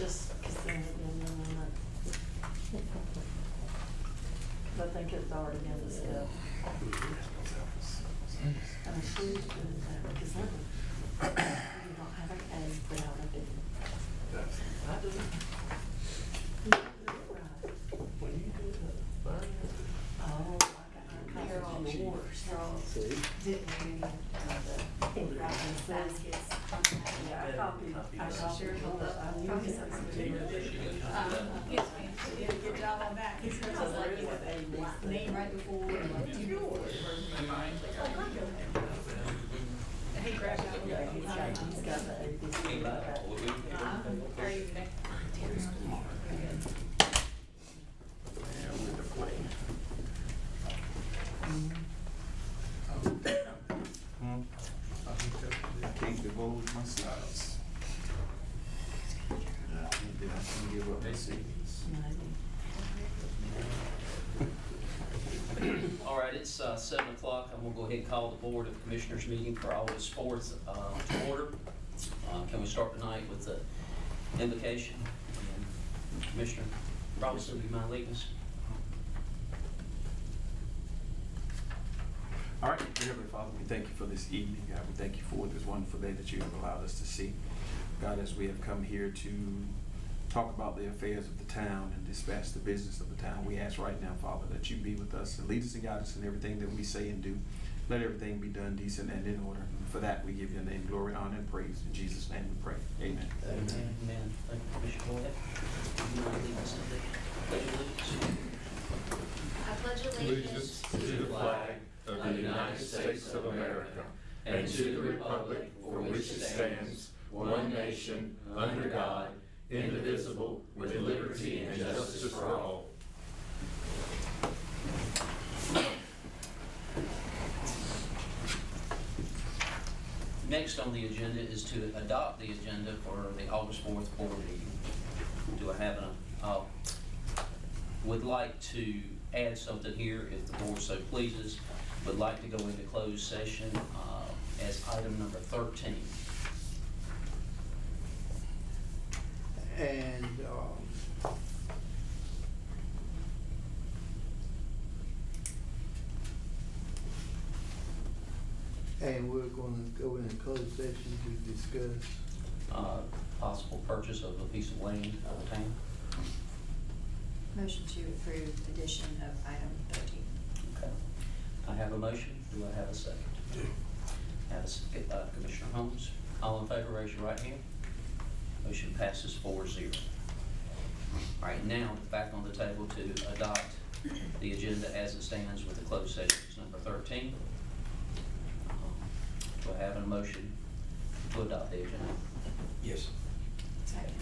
just because then, because I think it's already been discussed. And I should have put it there, because then you don't have an A without a B. I do. You did it right. When you do that, Oh, I got your copy of yours. Didn't you? Yeah, I copied yours. I knew it. Yes, ma'am. She did a good job on that. It's just like you have a name right before. He grabbed that one. He's got the ABC. Are you next? I can't divulge my styles. And then I can give up my secrets. All right, it's 7 o'clock. I'm gonna go ahead and call the Board of Commissioners meeting for August 4th to order. Can we start tonight with the invocation? And Commissioner Robinson, do you mind leading us? All right, dear Heavenly Father, we thank you for this evening, God. We thank you for this wonderful day that you have allowed us to see. God, as we have come here to talk about the affairs of the town and dispatch the business of the town, we ask right now, Father, that you be with us and lead us and guide us in everything that we say and do. Let everything be done decent and in order. And for that, we give your name glory, honor, and praise. In Jesus' name we pray. Amen. Amen. Amen. Thank you, Commissioner Boyd. Do you mind leading us in the pledge of allegiance? I pledge Allegiance to the flag of the United States of America and to the republic for which it stands, one nation, under God, indivisible, with liberty and justice for all. Next on the agenda is to adopt the agenda for the August 4th board meeting. Do I have would like to add something here, if the board so pleases. Would like to go into closed session as item number 13. And we're gonna go in a closed session to discuss. Possible purchase of a piece of land out of town. Motion to approve addition of item 13. Okay. I have a motion. Do I have a second? Have a second by Commissioner Holmes. All in favor, raise your right hand. Motion passes 4-0. All right, now back on the table to adopt the agenda as it stands with the closed session. It's number 13. Do I have a motion to adopt the agenda? Yes. Second.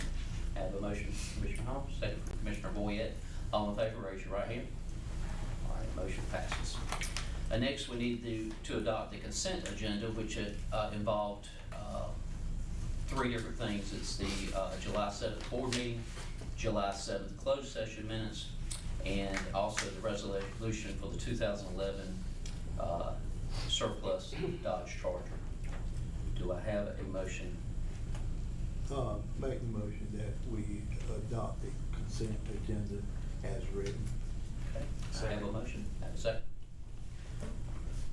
I have a motion from Commissioner Holmes, second from Commissioner Boyette. All in favor, raise your right hand. All right, motion passes. Next, we need to adopt the consent agenda, which involved 3 different things. It's the July 7th board meeting, July 7th closed session minutes, and also the resolution for the 2011 surplus Dodge Charger. Do I have a motion? Make the motion that we adopt the consent agenda as written. Okay. I have a motion. Have a second.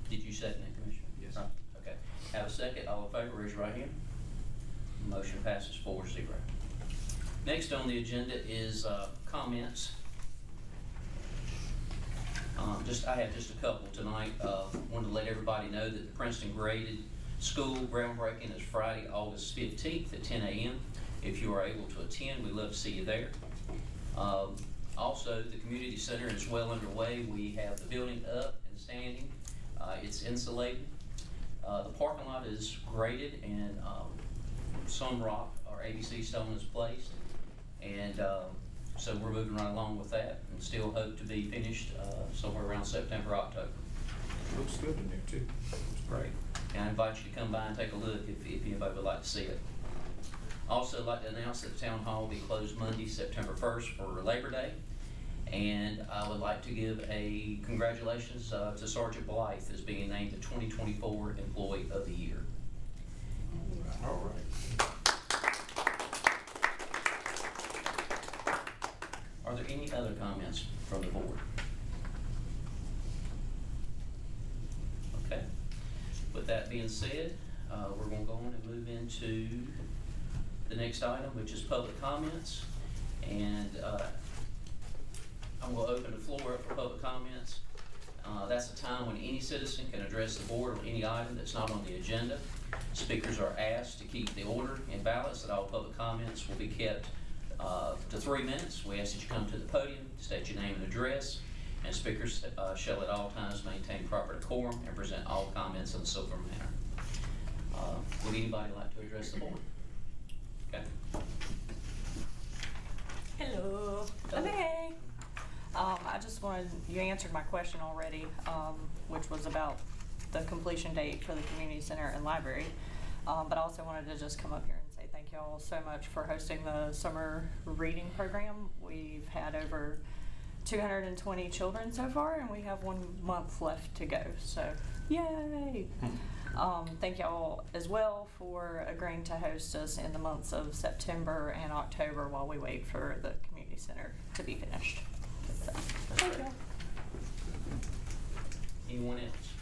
Did you second it, Commissioner? Yes. Right. Okay. Have a second. All in favor, raise your right hand. Motion passes 4-0. Next on the agenda is comments. I have just a couple tonight. Wanted to let everybody know that the Princeton Graded School groundbreaking is Friday, August 15th at 10 a.m. If you are able to attend, we'd love to see you there. Also, the community center is well underway. We have the building up and standing. It's insulated. The parking lot is graded and some rock or ABC stone is placed. And so we're moving right along with that and still hope to be finished somewhere around September, October. Looks good in there too. Great. And I invite you to come by and take a look if anybody would like to see it. Also, I'd like to announce that the town hall will be closed Monday, September 1st for Labor Day. And I would like to give a congratulations to Sergeant Blythe as being named the 2024 Employee of the Year. All right. Are there any other comments from the board? Okay. With that being said, we're gonna go on and move into the next item, which is public comments. And I'm gonna open the floor up for public comments. That's a time when any citizen can address the board on any item that's not on the agenda. Speakers are asked to keep the order in balance, that all public comments will be kept to 3 minutes. We ask that you come to the podium, state your name and address, and speakers shall at all times maintain proper decorum and present all comments in a civil manner. Would anybody like to address the board? Okay. Hello. Hey. I just wanted, you answered my question already, which was about the completion date for the community center and library. But I also wanted to just come up here and say thank you all so much for hosting the summer reading program. We've had over 220 children so far, and we have 1 month left to go, so yay! Thank y'all as well for agreeing to host us in the months of September and October while we wait for the community center to be finished. So, thank y'all. Anyone else?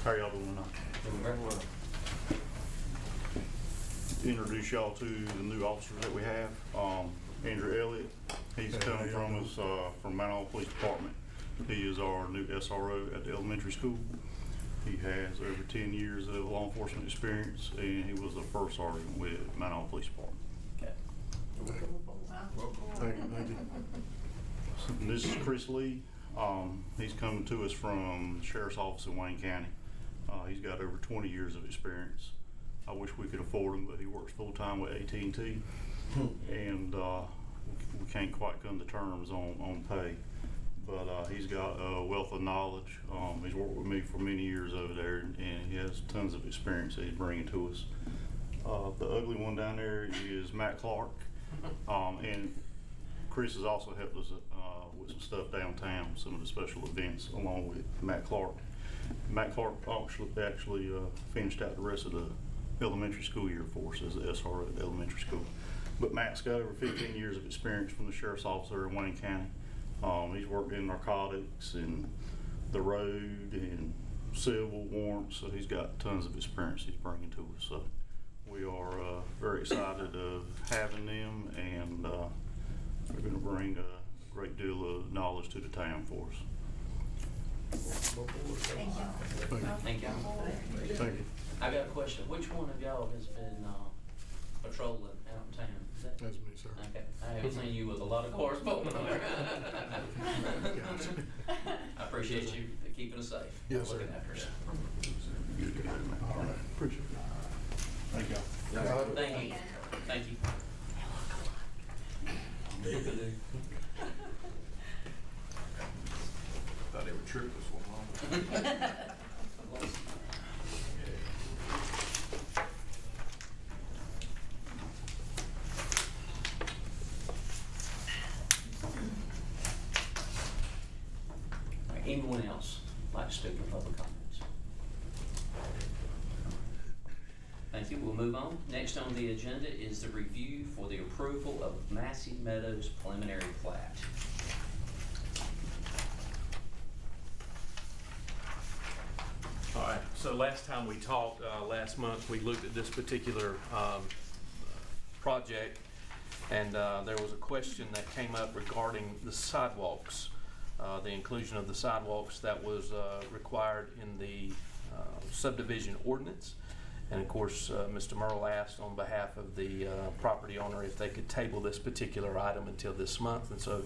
How y'all doing tonight? Introduce y'all to the new officers that we have. Andrew Elliott, he's coming from us from Mount Olive Police Department. He is our new SRO at the elementary school. He has over 10 years of law enforcement experience, and he was the first sergeant with Mount Olive Police Department. Okay. Thank you. And this is Chris Lee. He's coming to us from the Sheriff's Office in Wayne County. He's got over 20 years of experience. I wish we could afford him, but he works full-time with AT&T, and we can't quite come to terms on pay. But he's got a wealth of knowledge. He's worked with me for many years over there, and he has tons of experience that he's bringing to us. The ugly one down there is Matt Clark, and Chris has also helped us with some stuff downtown, some of the special events, along with Matt Clark. Matt Clark actually finished out the rest of the elementary school year for us as the SRO at the elementary school. But Matt's got over 15 years of experience from the Sheriff's Office in Wayne County. He's worked in narcotics and the road and civil warrants, so he's got tons of experience he's bringing to us. So we are very excited of having them, and they're going to bring a great deal of knowledge to the town for us. Thank you. Thank y'all. Thank you. I got a question. Which one of y'all has been patrolling out in town? Is that- That's me, sir. Okay, I haven't seen you with a lot of cars pulling over. I appreciate you keeping us safe. Yes, sir. Looking after us. All right, appreciate it. Thank y'all. Thank you. Thank you. Thought they were troopers for a moment. Anyone else like to speak in public comments? Thank you. We'll move on. Next on the agenda is the review for the approval of Massey Meadows preliminary plat. All right, so last time we talked, last month, we looked at this particular project, and there was a question that came up regarding the sidewalks, the inclusion of the sidewalks that was required in the subdivision ordinance. And of course, Mr. Merle asked on behalf of the property owner if they could table this particular item until this month. And so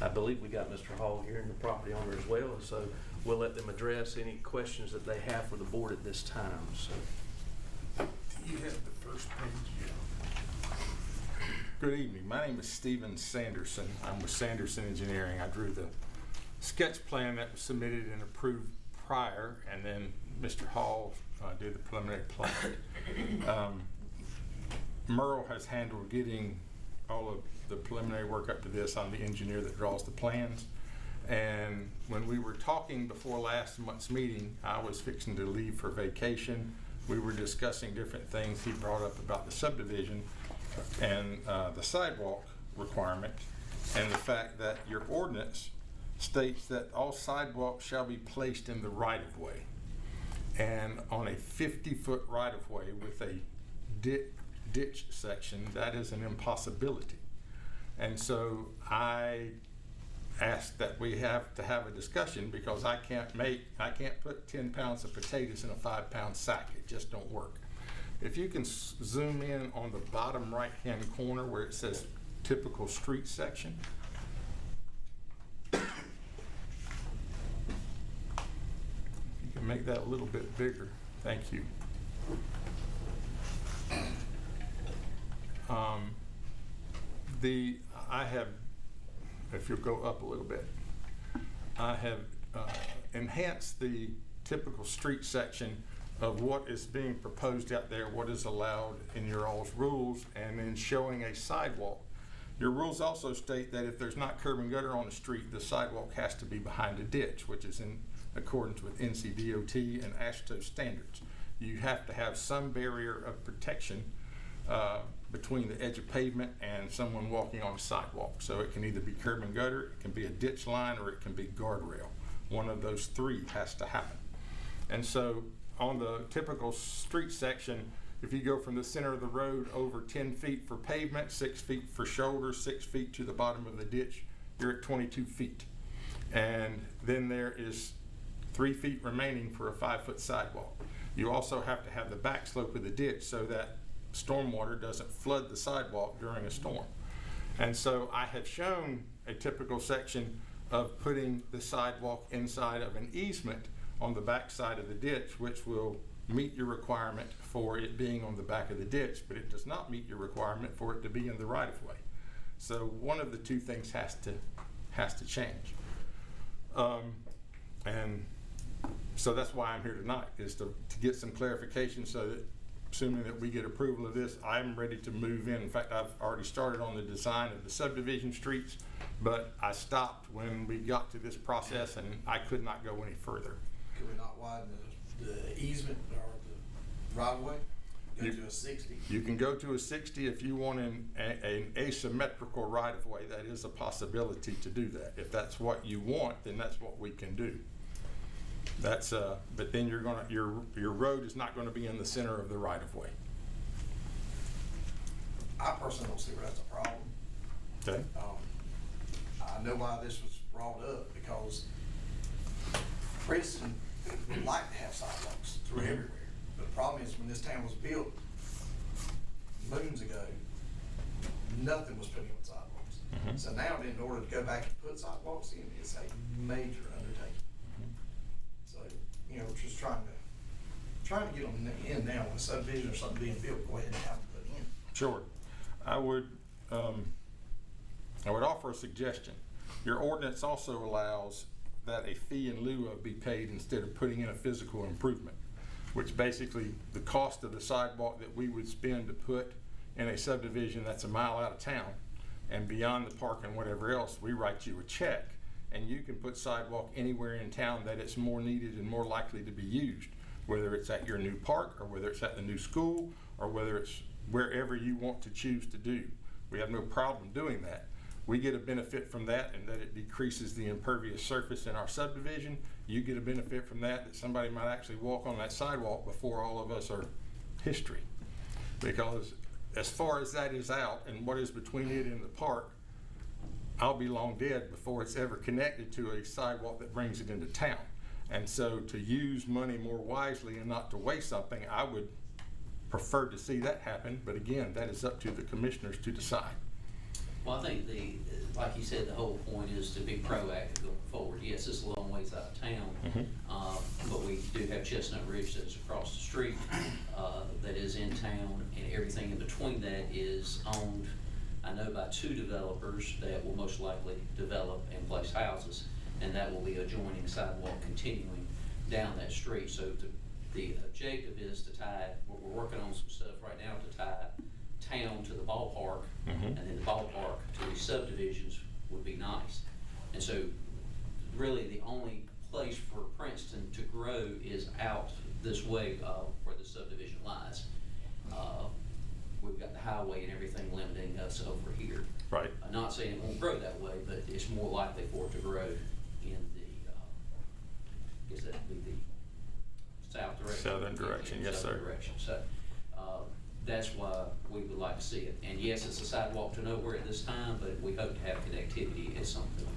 I believe we got Mr. Hall here and the property owner as well. And so we'll let them address any questions that they have for the board at this time. So. You have the first page. Good evening. My name is Stephen Sanderson. I'm with Sanderson Engineering. I drew the sketch plan that was submitted and approved prior, and then Mr. Hall did the preliminary plan. Merle has handled getting all of the preliminary work up to this. I'm the engineer that draws the plans. And when we were talking before last month's meeting, I was fixing to leave for vacation. we were discussing different things. He brought up about the subdivision and the sidewalk requirement, and the fact that your ordinance states that all sidewalks shall be placed in the right-of-way. And on a 50-foot right-of-way with a ditch section, that is an impossibility. And so I asked that we have to have a discussion, because I can't put 10 pounds of potatoes in a 5-pound sack. It just don't work. If you can zoom in on the bottom right-hand corner where it says typical street section. You can make that a little bit bigger. Thank you. I have, if you'll go up a little bit, I have enhanced the typical street section of what is being proposed out there, what is allowed in your all's rules, and then showing a sidewalk. Your rules also state that if there's not curb and gutter on the street, the sidewalk has to be behind a ditch, which is in accordance with NCDOT and AASHTO standards. You have to have some barrier of protection between the edge of pavement and someone walking on a sidewalk. So it can either be curb and gutter, it can be a ditch line, or it can be guardrail. One of those three has to happen. And so on the typical street section, if you go from the center of the road over 10 feet for pavement, 6 feet for shoulder, 6 feet to the bottom of the ditch, you're at 22 feet. And then there is 3 feet remaining for a 5-foot sidewalk. You also have to have the back slope of the ditch so that stormwater doesn't flood the sidewalk during a storm. And so I have shown a typical section of putting the sidewalk inside of an easement on the back side of the ditch, which will meet your requirement for it being on the back of the ditch, but it does not meet your requirement for it to be in the right-of-way. So one of the two things has to change. And so that's why I'm here tonight, is to get some clarification, so that assuming that we get approval of this, I'm ready to move in. In fact, I've already started on the design of the subdivision streets, but I stopped when we got to this process and I could not go any further. Could we not widen the easement or the right of way? Go to a 60? You can go to a 60 if you want an asymmetrical right of way. That is a possibility to do that. If that's what you want, then that's what we can do. That's but then your road is not going to be in the center of the right of way. I personally don't see where that's a problem. Okay. I know why this was brought up, because Princeton would like to have sidewalks through everywhere. But the problem is, when this town was built moons ago, nothing was put in with sidewalks. So now, in order to go back and put sidewalks in, it's a major undertaking. So, you know, we're just trying to get them in now. When a subdivision or something being built, go ahead and have them put in. Sure. I would offer a suggestion. Your ordinance also allows that a fee in lieu of be paid instead of putting in a physical improvement, which basically the cost of the sidewalk that we would spend to put in a subdivision that's a mile out of town and beyond the park and whatever else, we write you a check and you can put sidewalk anywhere in town that it's more needed and more likely to be used, whether it's at your new park or whether it's at the new school or whether it's wherever you want to choose to do. We have no problem doing that. We get a benefit from that, and that it decreases the impervious surface in our subdivision. You get a benefit from that somebody might actually walk on that sidewalk before all of us are history. Because as far as that is out and what is between it and the park, I'll be long dead before it's ever connected to a sidewalk that brings it into town. And so to use money more wisely and not to waste something, I would prefer to see that happen. But again, that is up to the commissioners to decide. Well, I think like you said, the whole point is to be proactive going forward. Yes, it's a long ways out of town, but we do have Chestnut Ridge that is across the street, that is in town, and everything in between that is owned, I know, by 2 developers that will most likely develop and place houses, and that will be adjoining sidewalk continuing down that street. So the objective is to tie, we're working on some stuff right now to tie town to the ballpark, and then the ballpark to these subdivisions would be nice. And so really the only place for Princeton to grow is out this way where the subdivision way and everything limiting us over here. Right. I'm not saying it won't grow that way, but it's more likely for it to grow in the, I guess that'd be the south direction. Southern direction, yes, Southern sir. direction. So, that's why we would like to see it. And yes, it's a sidewalk to nowhere at this time, but we hope to have connectivity at some point.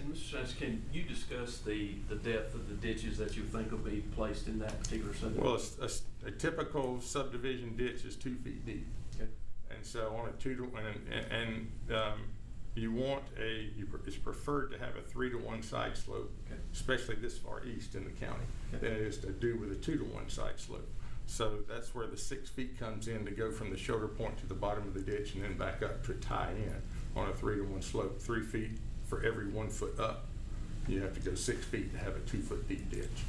And Mr. Sanchez, can you discuss the depth of the ditches that you think will be placed in that particular subdivision? Well, a typical subdivision ditch is 2 feet deep. Okay. And so on a you want it's preferred to have a 3-to-1 side slope, Okay. especially this far east in the county, Okay. than it is to do with a 2-to-1 side slope. So that's where the 6 feet comes in to go from the shoulder point to the bottom of the ditch and then back up to tie in on a 3-to-1 slope. 3 feet for every 1 foot up. You have to go 6 feet to have a 2 foot deep ditch.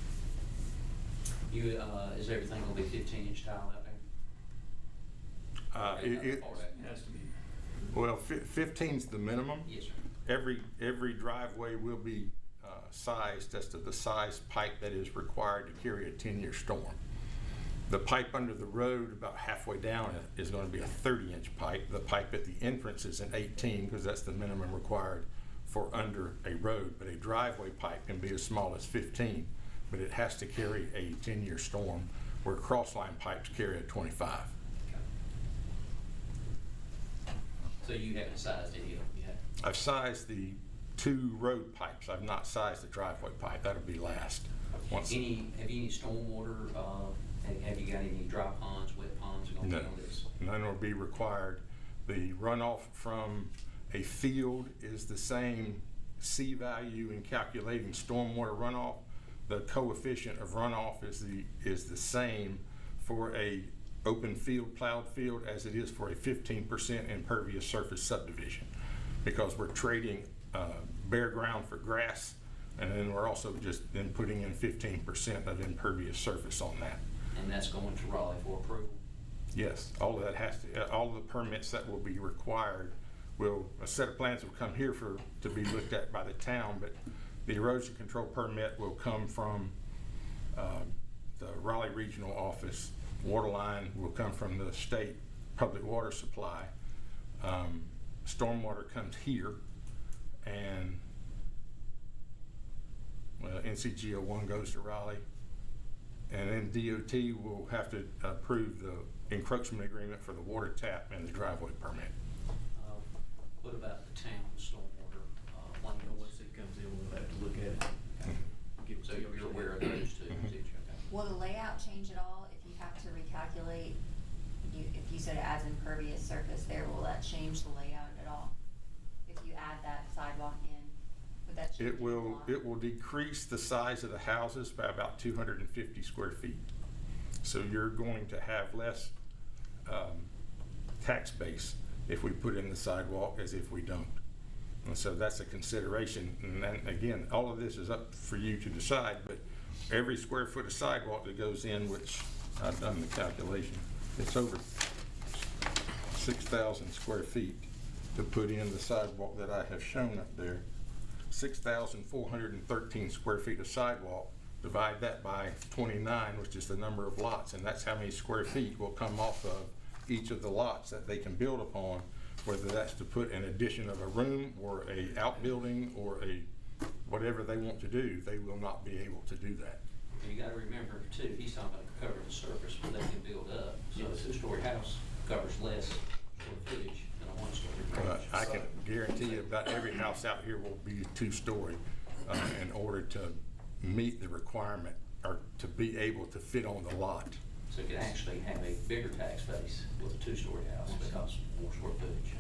You, is everything gonna be 15-inch tile out there? How far back? It has to be. Well, 15's the minimum. Yes, sir. Every driveway will be sized as to the size pipe that is required to carry a 10-year storm. The pipe under the road about halfway down is going to be a 30-inch pipe. The pipe at the entrance is an 18 because that's the minimum required for under a road. But a driveway pipe can be as small as 15, but it has to carry a 10-year storm, where crossline pipes carry a 25. So you haven't sized any of them yet? I've sized the 2 road pipes. I've not sized the driveway pipe. That'll be last. Have you any stormwater, have you got any dry ponds, wet ponds going No, on this? none will be required. The runoff from a field is the same C value in calculating stormwater runoff. The coefficient of runoff is the same for a open field, plowed field, as it is for a 15% impervious surface subdivision, because we're trading bare ground for grass, and then we're also just then putting in 15% of impervious surface on that. And that's going to Raleigh for approval? Yes, all of that all of the permits that will be required a set of plans will come here to be looked at by the town, but the erosion control permit will come from the Raleigh Regional Office. Water line will come from the state public water supply. Stormwater comes here, and NCGO1 goes to Raleigh. And then DOT will have to approve the encroachment agreement for the water tap and the driveway permit. What about the town stormwater Once plans? it comes in, we'll have to look at it. Get So you're aware of those too, did you? Okay. Will the layout change at all if you have to recalculate? If you said it adds impervious surface there, will that change the layout at all? If you add that sidewalk in, would that change? It will decrease the size of the houses by about 250 square feet. So you're going to have less tax base if we put in the sidewalk as if we don't. And so that's a consideration. And then again, all of this is up for you to decide, but every square foot of sidewalk that goes in, which I've done the calculation, it's over 6,000 square feet to put in the sidewalk that I have shown up there. 6,413 square feet of sidewalk. Divide that by 29, which is the number of lots, and that's how many square feet will come off of each of the lots that they can build upon, whether that's to put an addition of a room or a outbuilding or a whatever they want to do. They will not be able to do that. And you gotta remember too, he's talking about cover the surface where they can build up. So a 2-story house covers less square footage than a 1-story ranch. I can guarantee you about every house out here will be 2-story in order to meet the requirement or to be able to fit on the lot. So you could actually have a bigger tax base with a 2-story house because more square footage.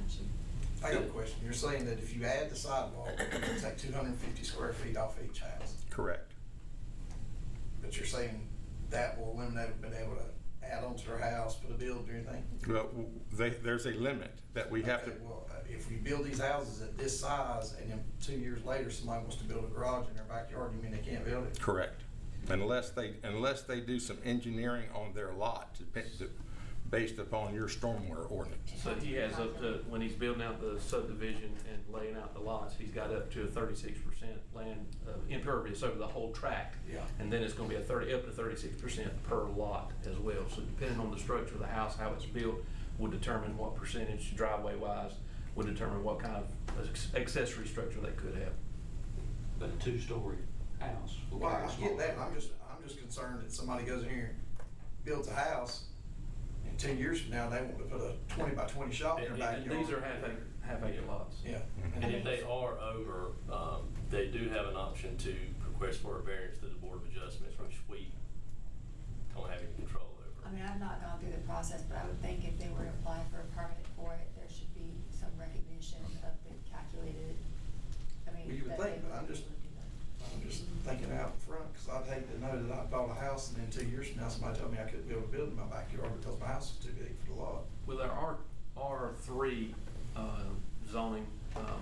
I got a question. You're saying that if you add the sidewalk, it'll take 250 square feet off each house, Correct. but you're saying that will eliminate being able to add onto their house, put a building or anything? Well, there's a limit that we have to. Okay, well, if we build these houses at this size and then 2 years later somebody wants to build a garage in their backyard, you mean they can't build it? Correct. Unless they do some engineering on their lot based upon your stormwater ordinance. So he has up to, when he's building out the subdivision and laying out the lots, he's got up to a 36% land impervious over the whole tract. Yeah. And then it's gonna be up to 36% per lot as well. So depending on the structure of the house, how it's built, would determine what percentage driveway-wise, would determine what kind of accessory structure they could have. But a two-story house. will Well, carry a I small get that, trailer. I'm just concerned that somebody goes in here, builds a house, and 10 years from now, they want to put a 20 by 20 shop in their And backyard. these are half-acre lots. Yeah. And if they are over, they do have an option to request for a variance to the Board of Adjustments, which we don't have any control over. I mean, I've not gone through the process, but I would think if they were to apply for a permit for it, there should be some recognition of the calculated, I mean. Well, you would that think, they but I'm would just be able to do that. I'm just thinking out front, because I'd hate to know that I bought a house and then 2 years from now, somebody told me I couldn't build a building in my backyard because my house is too big for the lot. Well, there are R3 zoning,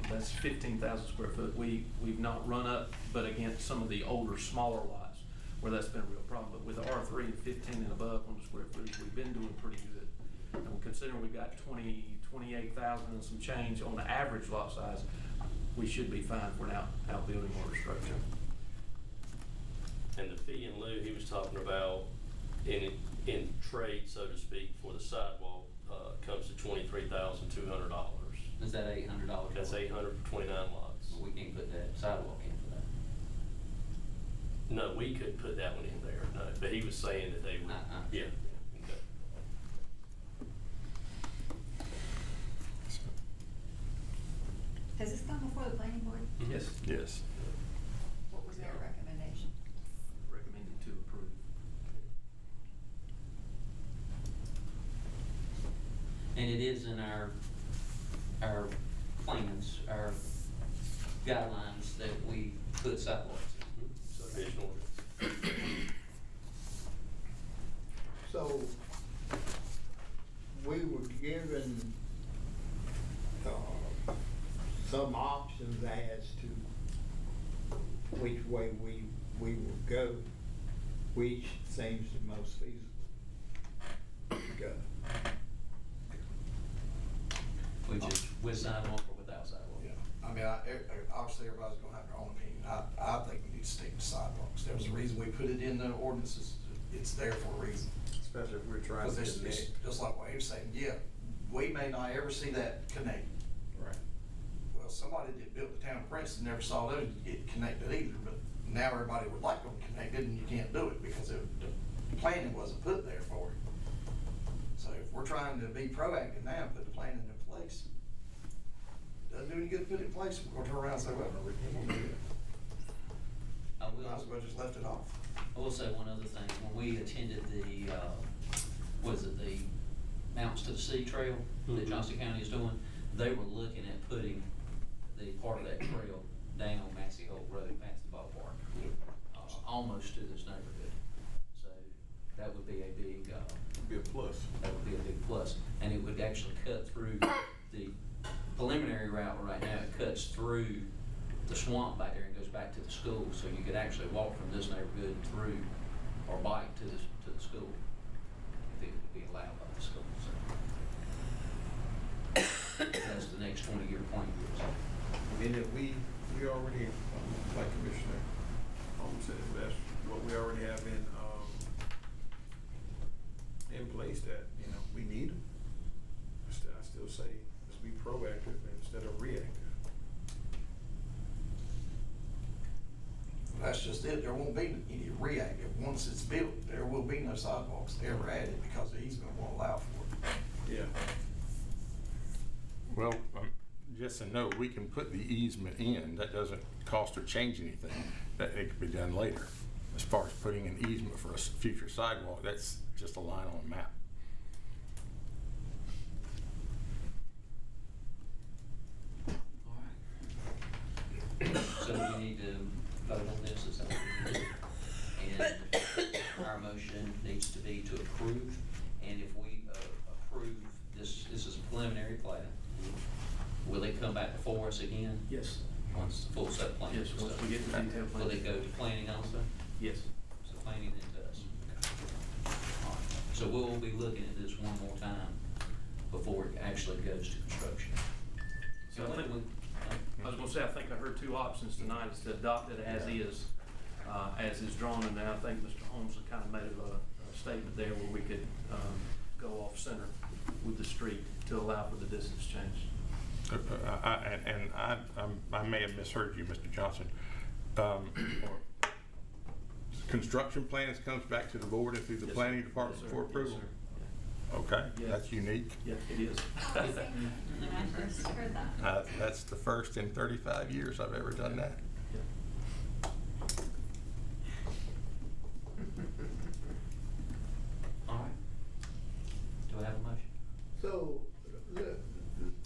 that's 15,000 square foot. We've not run up, but against some of the older, smaller lots where that's been a real problem. But with R3 and 15 and above on the square footage, we've been doing pretty good. And considering we've got 28,000 and some change on the average lot size, we should be fine for an outbuilding order structure. And the fee in lieu he was talking about in trade, so to speak, for the sidewalk, comes to $23,200. Is that $800? That's $800 for 29 lots. We can't put that sidewalk in for that. No, we couldn't put that one in there, no, but he was saying that they would, yeah. Okay. Has this gone before the planning board? Yes. Yes. What was their recommendation? Recommended to approve. And it is in our plans, our guidelines that we put sidewalks in. Subdivision ordinance. So, we were given, some options as to which way we will go, which seems the most feasible to go. Which is with sidewalk or without sidewalk? Yeah, I mean, obviously, everybody's gonna have their own opinion. I think we need to stick to sidewalks. There was a reason we put it in the ordinances. It's there for a reason. Especially if we're trying to Because it's connect. just like what he was saying, yeah, we may not ever see that connected. Right. Well, somebody that built the town of Princeton never saw those get connected either, but now everybody would like them connected and you can't do it because the planning wasn't put there for it. So if we're trying to be proactive now, put the planning in place, doesn't do any good to put it in place, we're gonna turn around and say, well, we won't do it. Might as well just left it off. I will say one other thing, when we attended the, the Mountains to the Sea Trail that Johnston County is doing, they were looking at putting the part of that trail down Massey Holt Road past the ballpark, almost to this neighborhood. So that would be a big, Be a plus. that would be a big plus. And it would actually cut through the preliminary route right now, it cuts through the swamp back there and goes back to the school, so you could actually walk from this neighborhood through or bike to the school if it would be allowed by the school. So that's the next 20-year plan. And if we already, like Commissioner Holmes said, that's what we already have in place that, we need them. I still say, let's be proactive instead of reactive. That's just it. There won't be any reactive. Once it's built, there will be no sidewalks ever added because the easement won't allow for it. Yeah. Well, yes and no, we can put the easement in, that doesn't cost or change anything, that it could be done later. As far as putting an easement for a future sidewalk, that's just a line on a map. So we need to vote on this, is that what we do? And our motion needs to be to approve, and if we approve, this is a preliminary plan. Will it come back before us again? Yes. Once the full set plan? Yes, once we get the detailed plan. Will it go to planning also? Yes. So planning then to us. All right. So we'll be looking at this one more time before it actually goes to construction. So I think I was gonna say, I think I heard two options tonight, is to adopt it as is drawn, and then I think Mr. Holmes kind of made a statement there where we could go off center with the street to allow for the distance change. I may have misheard you, Mr. Johnson. Construction plans comes back to the board and through the Yes, planning sir. department Yes, sir. for approval? Yes, sir. Okay, Yes. that's unique. Yeah, it is. I just heard that. That's the first in 35 years I've ever done that. All right. Do I have a motion? So,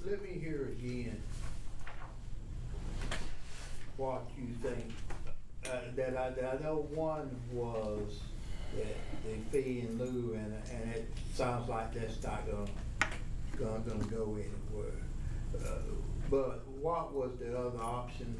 let me hear again what you think. That I know one was that the fee in lieu, and it sounds like that's not gonna go anywhere. But what was the other option?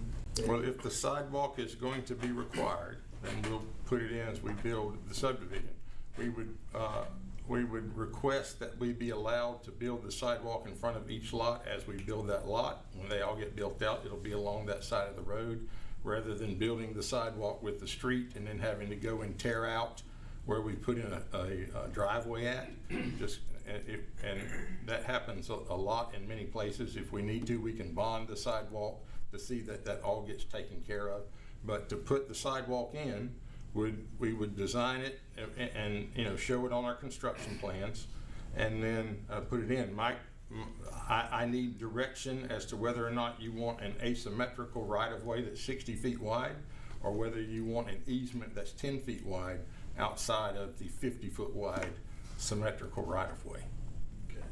Well, if the sidewalk is going to be required, then we'll put it in as we build the subdivision. We would request that we be allowed to build the sidewalk in front of each lot as we build that lot. When they all get built out, it'll be along that side of the road, rather than building the sidewalk with the street and then having to go and tear out where we put in a driveway at. And that happens a lot in many places. If we need to, we can bond the sidewalk to see that that all gets taken care of. But to put the sidewalk in, we would design it and show it on our construction plans, and then put it in. I need direction as to whether or not you want an asymmetrical right-of-way that's 60 feet wide, or whether you want an easement that's 10 feet wide outside of the 50-foot wide symmetrical right-of-way. Okay.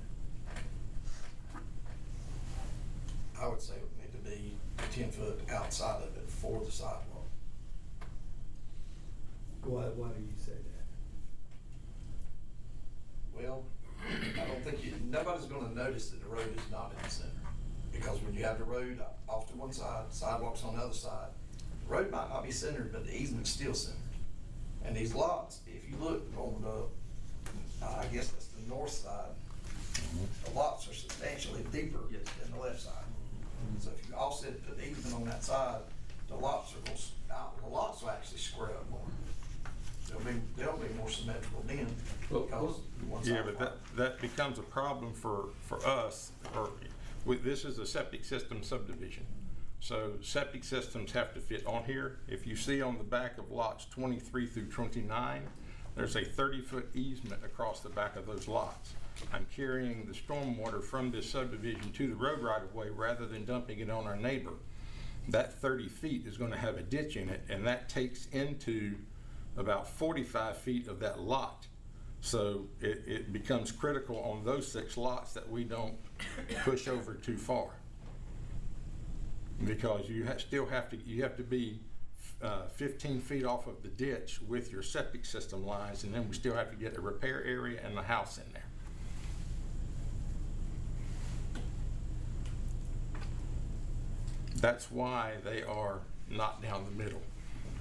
I would say it would need to be 10 foot outside of it for the sidewalk. Why do you say that? Well, I don't think nobody's gonna notice that the road is not in the center. Because when you have the road off to one side, sidewalks on the other side, the road might not be centered, but the easement's still centered. And these lots, if you look on the, I guess that's the north side, the lots are substantially deeper Yes. than the left side. So if you offset, put the easement on that side, the lots will actually square up more. They'll be more symmetrical then, because one side. Yeah, but that becomes a problem for us, this is a septic system subdivision. So septic systems have to fit on here. If you see on the back of lots 23 through 29, there's a 30-foot easement across the back of those lots. I'm carrying the stormwater from this subdivision to the road right-of-way rather than dumping it on our neighbor. That 30 feet is gonna have a ditch in it, and that takes into about 45 feet of that lot. So it becomes critical on those 6 lots that we don't push over too far. Because you have to be 15 feet off of the ditch with your septic system lines, and then we still have to get a repair area and the house in there. That's why they are not down the middle,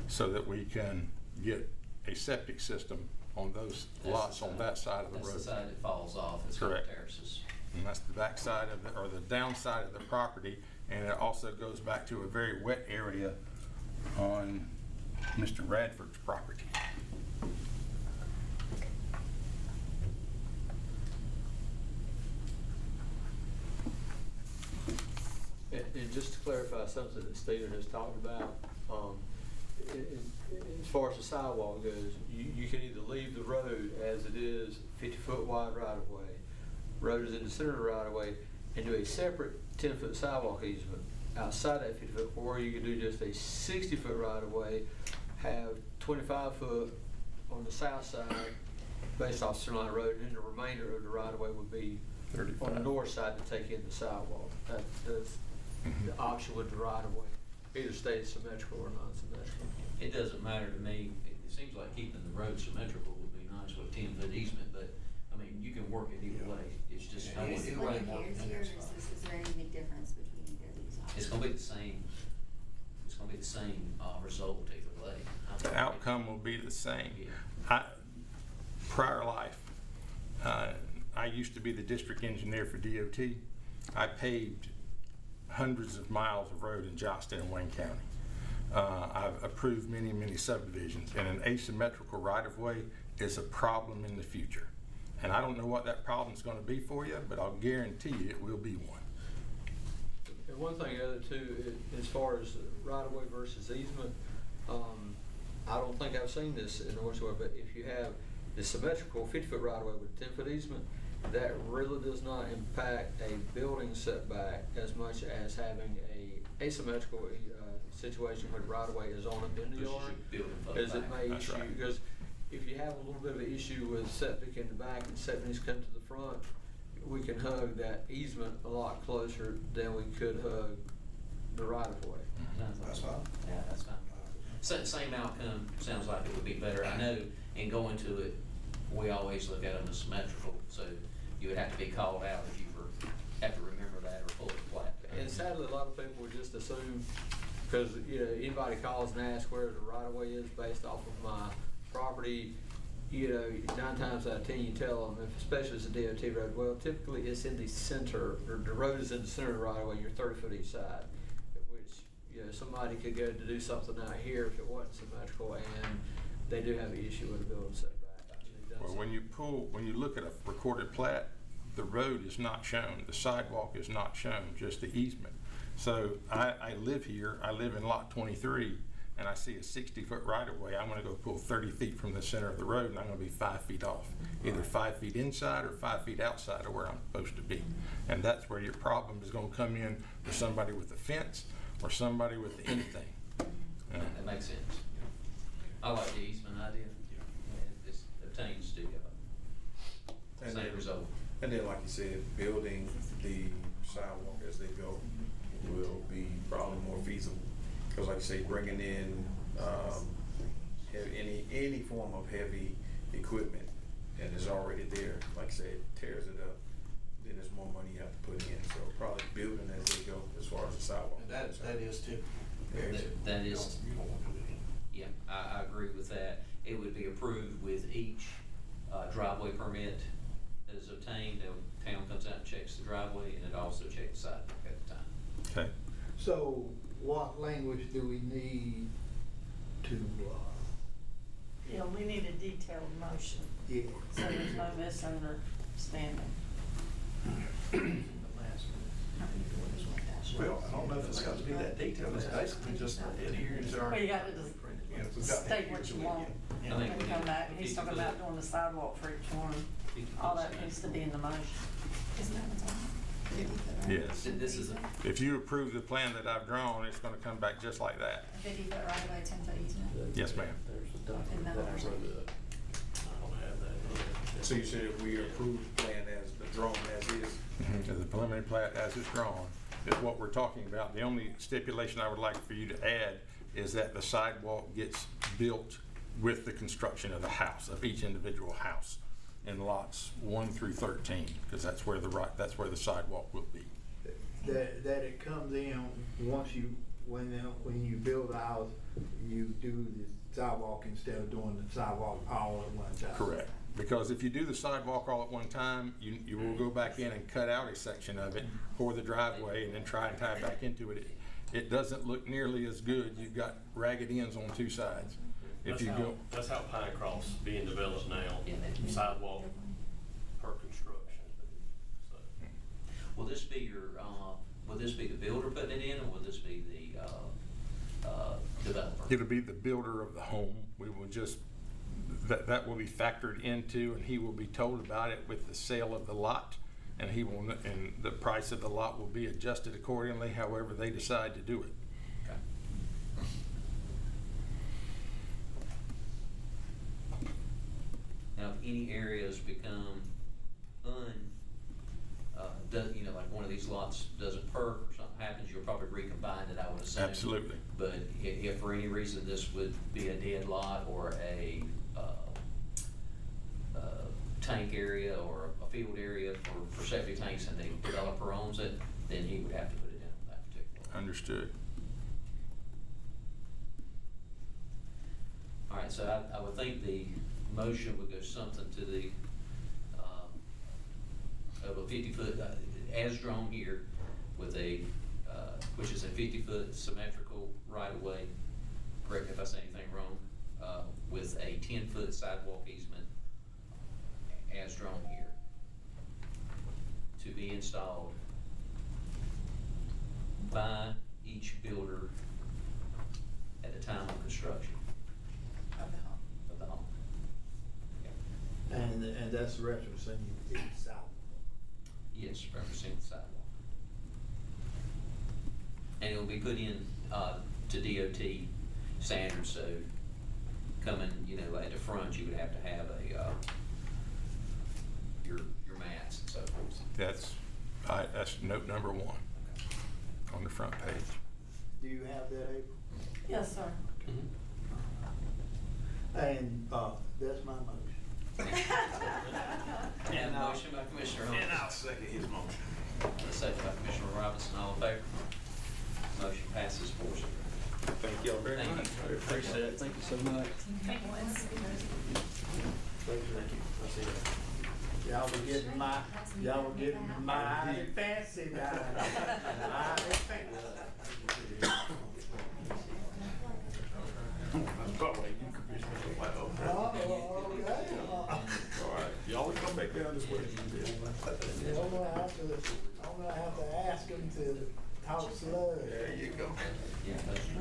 so that we can get a septic system on those lots on that side of the road. That's the side that falls off, it's called Correct. terraces. And that's the back side of or the downside of the property, and it also goes back to a very wet area on Mr. Radford's property. And just to clarify something that Stephen has talked about, as far as the sidewalk goes, you can either leave the road as it is, 50-foot wide right-of-way, road is in the center of the right-of-way, and do a separate 10-foot sidewalk easement outside that 50-foot, or you can do just a 60-foot right-of-way, have 25-foot on the south side based off Center Line Road, and then the remainder of the right-of-way would be 35. on the north side to take in the sidewalk. That's the option with the right-of-way, either stay symmetrical or non-symmetrical. It doesn't matter to me, it seems like keeping the road symmetrical would be nice with 10-foot easement, but, I mean, you can work it either way, it's just. Yeah, Is either what way, appears here, is there any big difference between either of these options? It's gonna be the same, result either way. The outcome will be the same. Yeah. Prior life, I used to be the district engineer for DOT. I paved hundreds of miles of road in Johnston and Wayne County. I've approved many, many subdivisions, and an asymmetrical right-of-way is a problem in the future. And I don't know what that problem's gonna be for you, but I'll guarantee you it will be one. And one thing other too, as far as right of way versus easement, I don't think I've seen this in Northwest, but if you have the symmetrical 50-foot right of way with a 10-foot easement, that really does not impact a building setback as much as having a asymmetrical situation where the right of way is on a in the yard, as it may That's issue. right. Because if you have a little bit of an issue with septic in the back and septic needs to come to the front, we can hug that easement a lot closer than we could hug the right of way. That's fine. Yeah, that's fine. So, same outcome, sounds like it would be better. I know in going to it, we always look at them as symmetrical, so you would have to be called out if you have to remember that or pull the plat. And sadly, a lot of people would just assume, because, you know, anybody calls and asks where the right of way is based off of my property, you know, 9 times out of 10 you tell them, especially if it's a DOT road, well, typically it's in the center, or the road is in the center of the right of way, you're 30 foot each side, which, you know, somebody could go to do something out here if it wasn't symmetrical, and they do have an issue with a building setback. Well, when you look at a recorded plat, the road is not shown, the sidewalk is not shown, just the easement. So I live here, I live in lot 23, and I see a 60-foot right-of-way, I'm gonna go pull 30 feet from the center of the road, and I'm gonna be 5 feet off. Either 5 feet inside or 5 feet outside of where I'm supposed to be. And that's where your problem is gonna come in for somebody with a fence or somebody with anything. That makes sense. I like the easement idea. It obtains the same result. And then, like you said, building the sidewalk as they go will be probably more feasible. Because like you say, bringing in any form of heavy equipment and it's already there, like I said, tears it up, then there's more money you have to put in. So probably building as they go as far as the sidewalk. And that is typical. That is, yeah, I agree with that. It would be approved with each driveway permit that is obtained. The town comes out and checks the driveway, and it also checks the sidewalk at the time. Okay. So what language do we need to, Yeah, we need a detailed motion, yeah, so there's no misunderstanding. Well, I don't know if it's got to be that detailed, it's basically just adhering to our. Well, you got to just You know, if we've got state what you want, Yeah. and then come back, and he's talking about doing the sidewalk for each one, all that needs to be in the motion. Isn't that what's on it? 50 foot, right? Yes. This is a, If you approve the plan that I've drawn, it's gonna come back just like that. 50 foot right away, 10 foot easement. Yes, ma'am. Isn't that what we're saying? I don't have that. So you said if we approve the plan as the drawn as is, The preliminary plat as it's drawn is what we're talking about. The only stipulation I would like for you to add is that the sidewalk gets built with the construction of the house, of each individual house in lots 1 through 13, because that's where the sidewalk will be. that it comes in, once you, when you build a house, you do the sidewalk instead of doing the sidewalk all at one time? Correct. Because if you do the sidewalk all at one time, you will go back in and cut out a section of it for the driveway and then try and tie back into it. It doesn't look nearly as good. You've got ragged ends on 2 sides. If you go, That's how Pine Cross being developed now, sidewalk per construction. So, will this be the builder putting it in, or will this be the developer? it'll be the builder of the home. We will just, that will be factored into, and he will be told about it with the sale of the lot. And and the price of the lot will be adjusted accordingly, however they decide to do it. Okay. Now, if any areas become like one of these lots doesn't perk or something happens, you'll probably recombine it, I would assume. Absolutely. But if for any reason this would be a dead lot or a tank area or a field area for septic tanks and the developer owns it, then he would have to put it in on that particular. Understood. All right, so I would think the motion would go something to the, of a 50-foot, as drawn here, with a, which is a 50-foot symmetrical right-of-way, correct me if I say anything wrong, with a 10-foot sidewalk easement, as drawn here to be installed by each builder at the time of construction Of the home. of the home. And that's referencing the south. Yes, referencing the sidewalk. And it will be put in, to DOT standards, so coming, at the front, you would have to have your mats and so forth. That's note number 1 on the front page. Do you have that, April? Yes, sir. And, that's my motion. And a motion by Commissioner Holmes. And I'll second his motion. A second by Commissioner Robinson, all in favor? Motion passes 4-0. Thank y'all very Thank much. you. I appreciate it, thank you so much. Thank you. Y'all were getting mighty fancy down there. Mighty fancy. Oh, okay. All right, y'all will come back down this way. I'm gonna have to ask him to talk slow. There you go. Yeah, that's true.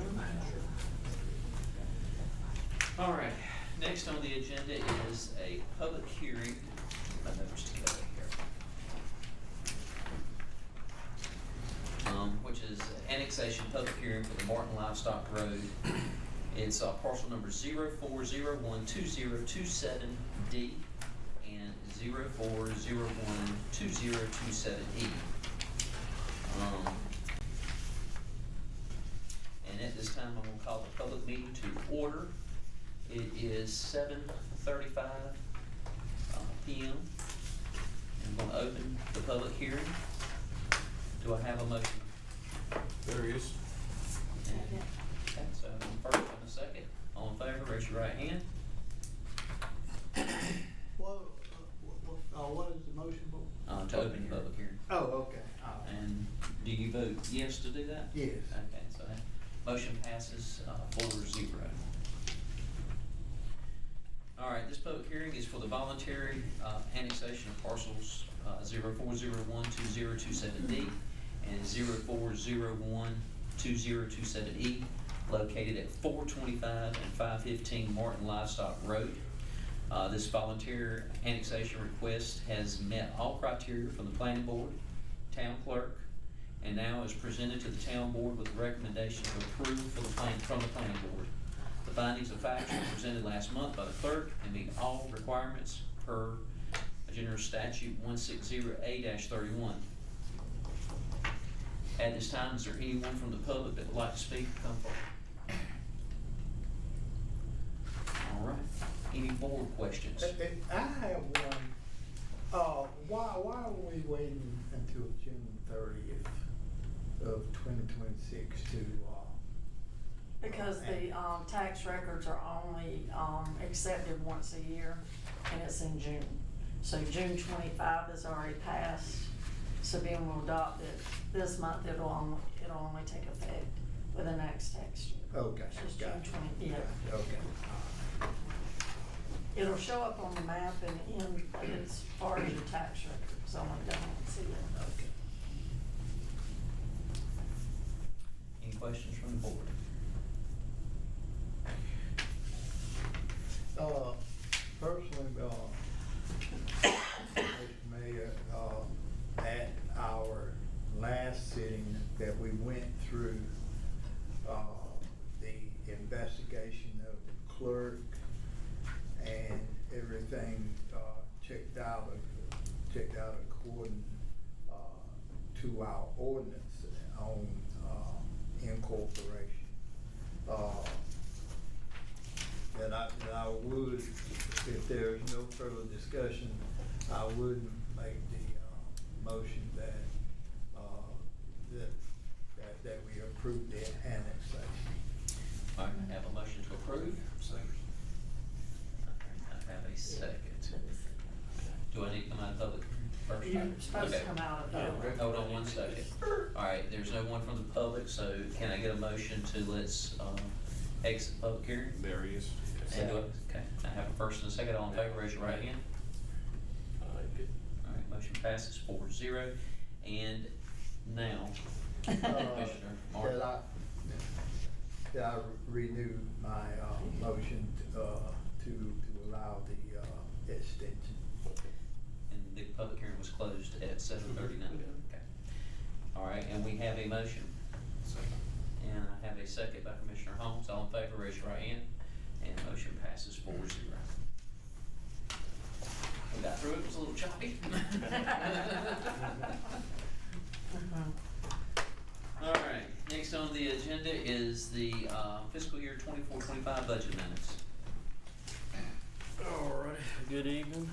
All right, next on the agenda is a public hearing. My notes together here. Which is annexation public hearing for the Martin Livestock Road. It's parcel number 04012027D and 04012027E. And at this time, I'm gonna call the public meeting to order. It is 7:35 p.m. I'm gonna open the public hearing. Do I have a motion? There he is. Okay, so first and a second. All in favor, raise your right hand. What is the motion for? To open the public hearing. Oh, okay. And do you vote yes to do that? Yes. Okay, so that motion passes 4-0. All right, this public hearing is for the voluntary annexation of parcels 04012027D and 04012027E located at 425 and 515 Martin Livestock Road. This volunteer annexation request has met all criteria from the planning board, town clerk, and now is presented to the town board with a recommendation to approve from the planning board. The findings of fact were presented last month by the clerk and meet all requirements per General Statute 160A-31. At this time, is there anyone from the public that would like to speak? Come forward. All right. Any board questions? I have one. Why are we waiting until June 30th of 2026 to, Because the, tax records are only, accepted once a year, and it's in June. So June 25 is already passed, so being we'll adopt it this month, it'll only take effect for the next tax year. Okay, It's just gotcha. June 20, yeah. Okay. It'll show up on the map and as far as your tax record, so I'm gonna go home and see it. Okay. Any questions from the board? Personally, Mr. Mayor, at our last sitting that we went through, the investigation of the clerk and everything, checked out according, to our ordinance on, incorporation. That I would, if there's no further discussion, I would make the, motion that we approve the annexation. All right, I have a motion to approve. Second. I have a second. Do I need to come out of public first? You're supposed to Okay. come out of public. Hold on one second. All right, there's no one from the public, so can I get a motion to let's exit public hearing? There he is. And do it, okay, I have a first and a second, all in favor, raise your right hand. passes 4-0. And now, Commissioner Martin. That I renew my, motion, to allow the, extension. And the public hearing was closed at 7:39. Okay. All right, and we have a motion. And I have a second by Commissioner Holmes. All in favor, raise your right hand. And the motion passes 4-0. We got through it, it was a little choppy. All right, next on the agenda is the fiscal year 24-25 budget amendments. All right, good evening.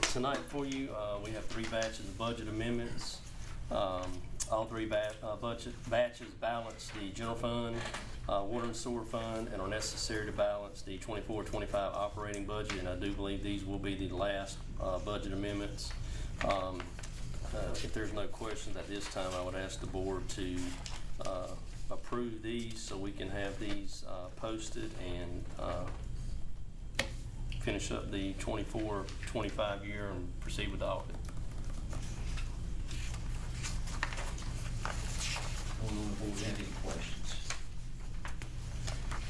Tonight for you, we have 3 batches of budget amendments. All 3 batches balance the general fund, water and sewer fund, and are necessary to balance the 24-25 operating budget, and I do believe these will be the last budget amendments. If there's no questions at this time, I would ask the board to approve these so we can have these posted and finish up the 24-25 year and proceed with the audit. Have any questions?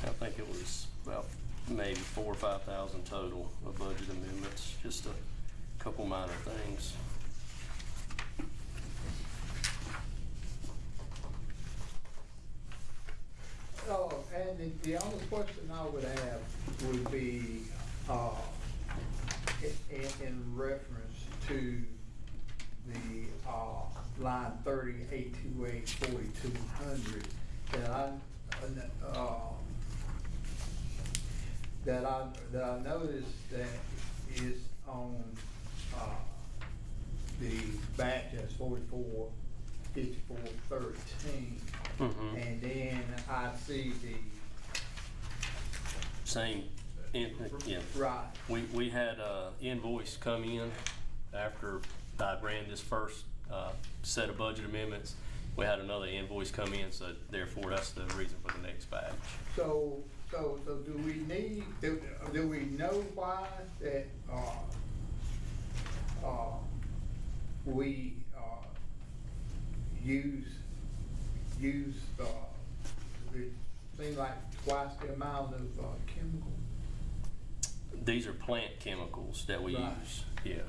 I think it was about maybe 4,000 or 5,000 total of budget amendments, just a couple minor things. Oh, and the only question I would have would be, in reference to the, line 3828 4200, that I noticed that is on, the batch as 44 54 13. Mm-hmm. And then I see the, Same, yeah. right, We had a invoice come in after I ran this first set of budget amendments. We had another invoice come in, so therefore that's the reason for the next batch. so do we need, do we know why that, we, use, it seems like twice the amount of, chemical? These are plant chemicals that we Right. use, yeah.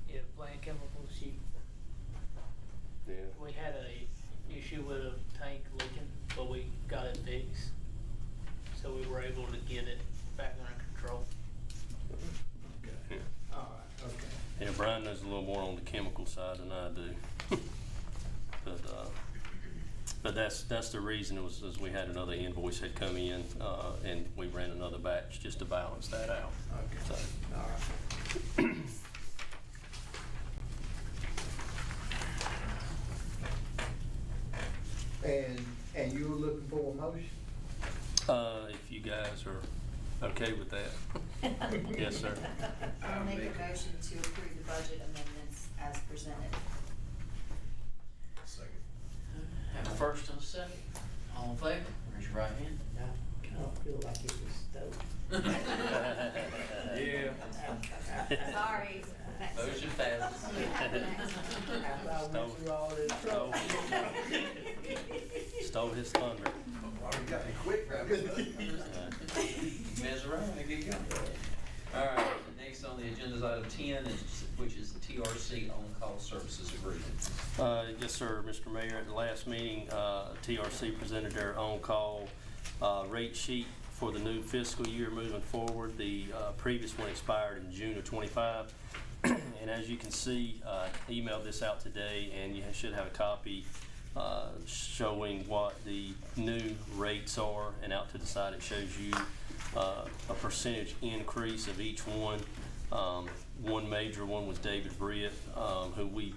Yeah, plant chemicals, Yeah. we had a issue with a tank leaking, but we got it fixed. So we were able to get it back under control. Yeah. All right, okay. Yeah, Brian knows a little more on the chemical side than I do. But that's the reason it was, we had another invoice had come in, and we ran another batch just to balance that out. Okay. So, All right. And you were looking for a motion? if you guys are okay with that. Yes, sir. I'll make a motion to approve the budget amendments as presented. Second. Have a first and a second. All in favor, raise your right hand. I kind of feel like it was stoked. Yeah. Sorry. Motion passes. After I went through all this trouble. Stole his thunder. Robert got me quick, Robert. Measure, get going. All right, next on the agenda is item 10, which is the TRC on-call services agreement. Yes, sir, Mr. Mayor, at the last meeting, TRC presented their on-call rate sheet for the new fiscal year moving forward. The previous one expired in June of '25. And as you can see, emailed this out today, and you should have a copy showing what the new rates are, and out to the side it shows you a percentage increase of each one. One major one was David Britt, who we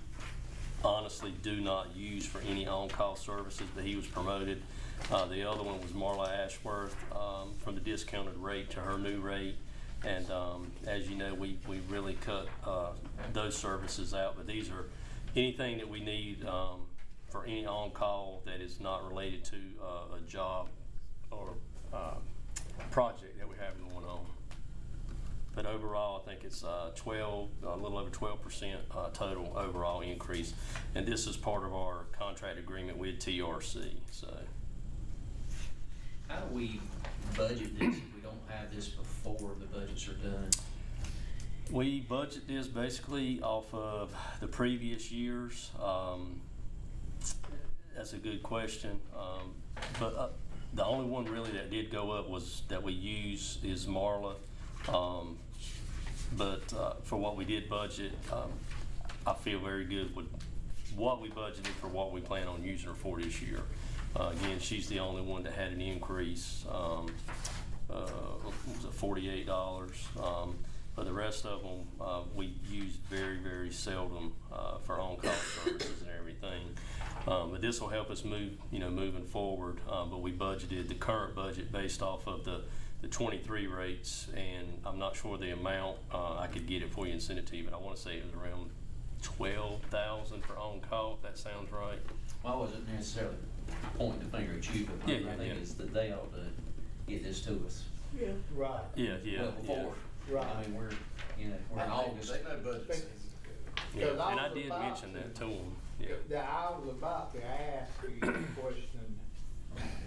honestly do not use for any on-call services, but he was promoted. The other one was Marla Ashworth, from the discounted rate to her new rate. And as you know, we really cut those services out, but these are anything that we need for any on-call that is not related to a job or project that we have going on. But overall, I think it's 12, a little over 12% total overall increase. And this is part of our contract agreement with TRC, so. How do we budget this if we don't have this before the budgets are done? We budget this basically off of the previous years. That's a good question. But the only one really that did go up was that we use is Marla. But for what we did budget, I feel very good with what we budgeted for what we plan on using her for this year. Again, she's the only one that had an increase. What was it, $48? But the rest of them, we used very, very seldom for on-call services and everything. But this will help us move, moving forward. But we budgeted the current budget based off of the 23 rates, and I'm not sure the amount. I could get it for you and send it to you, but I want to say it was around $12,000 for on-call, if that sounds right. Well, I wasn't necessarily pointing the finger at you, but Yeah, I think it's that they ought to get this to us. Yeah. Right. Yeah, Well, before. Right. I mean, we're in August. They know budget season. Yeah, Because I and I was did about mention to- that to them. Yeah. That I was about to ask you a question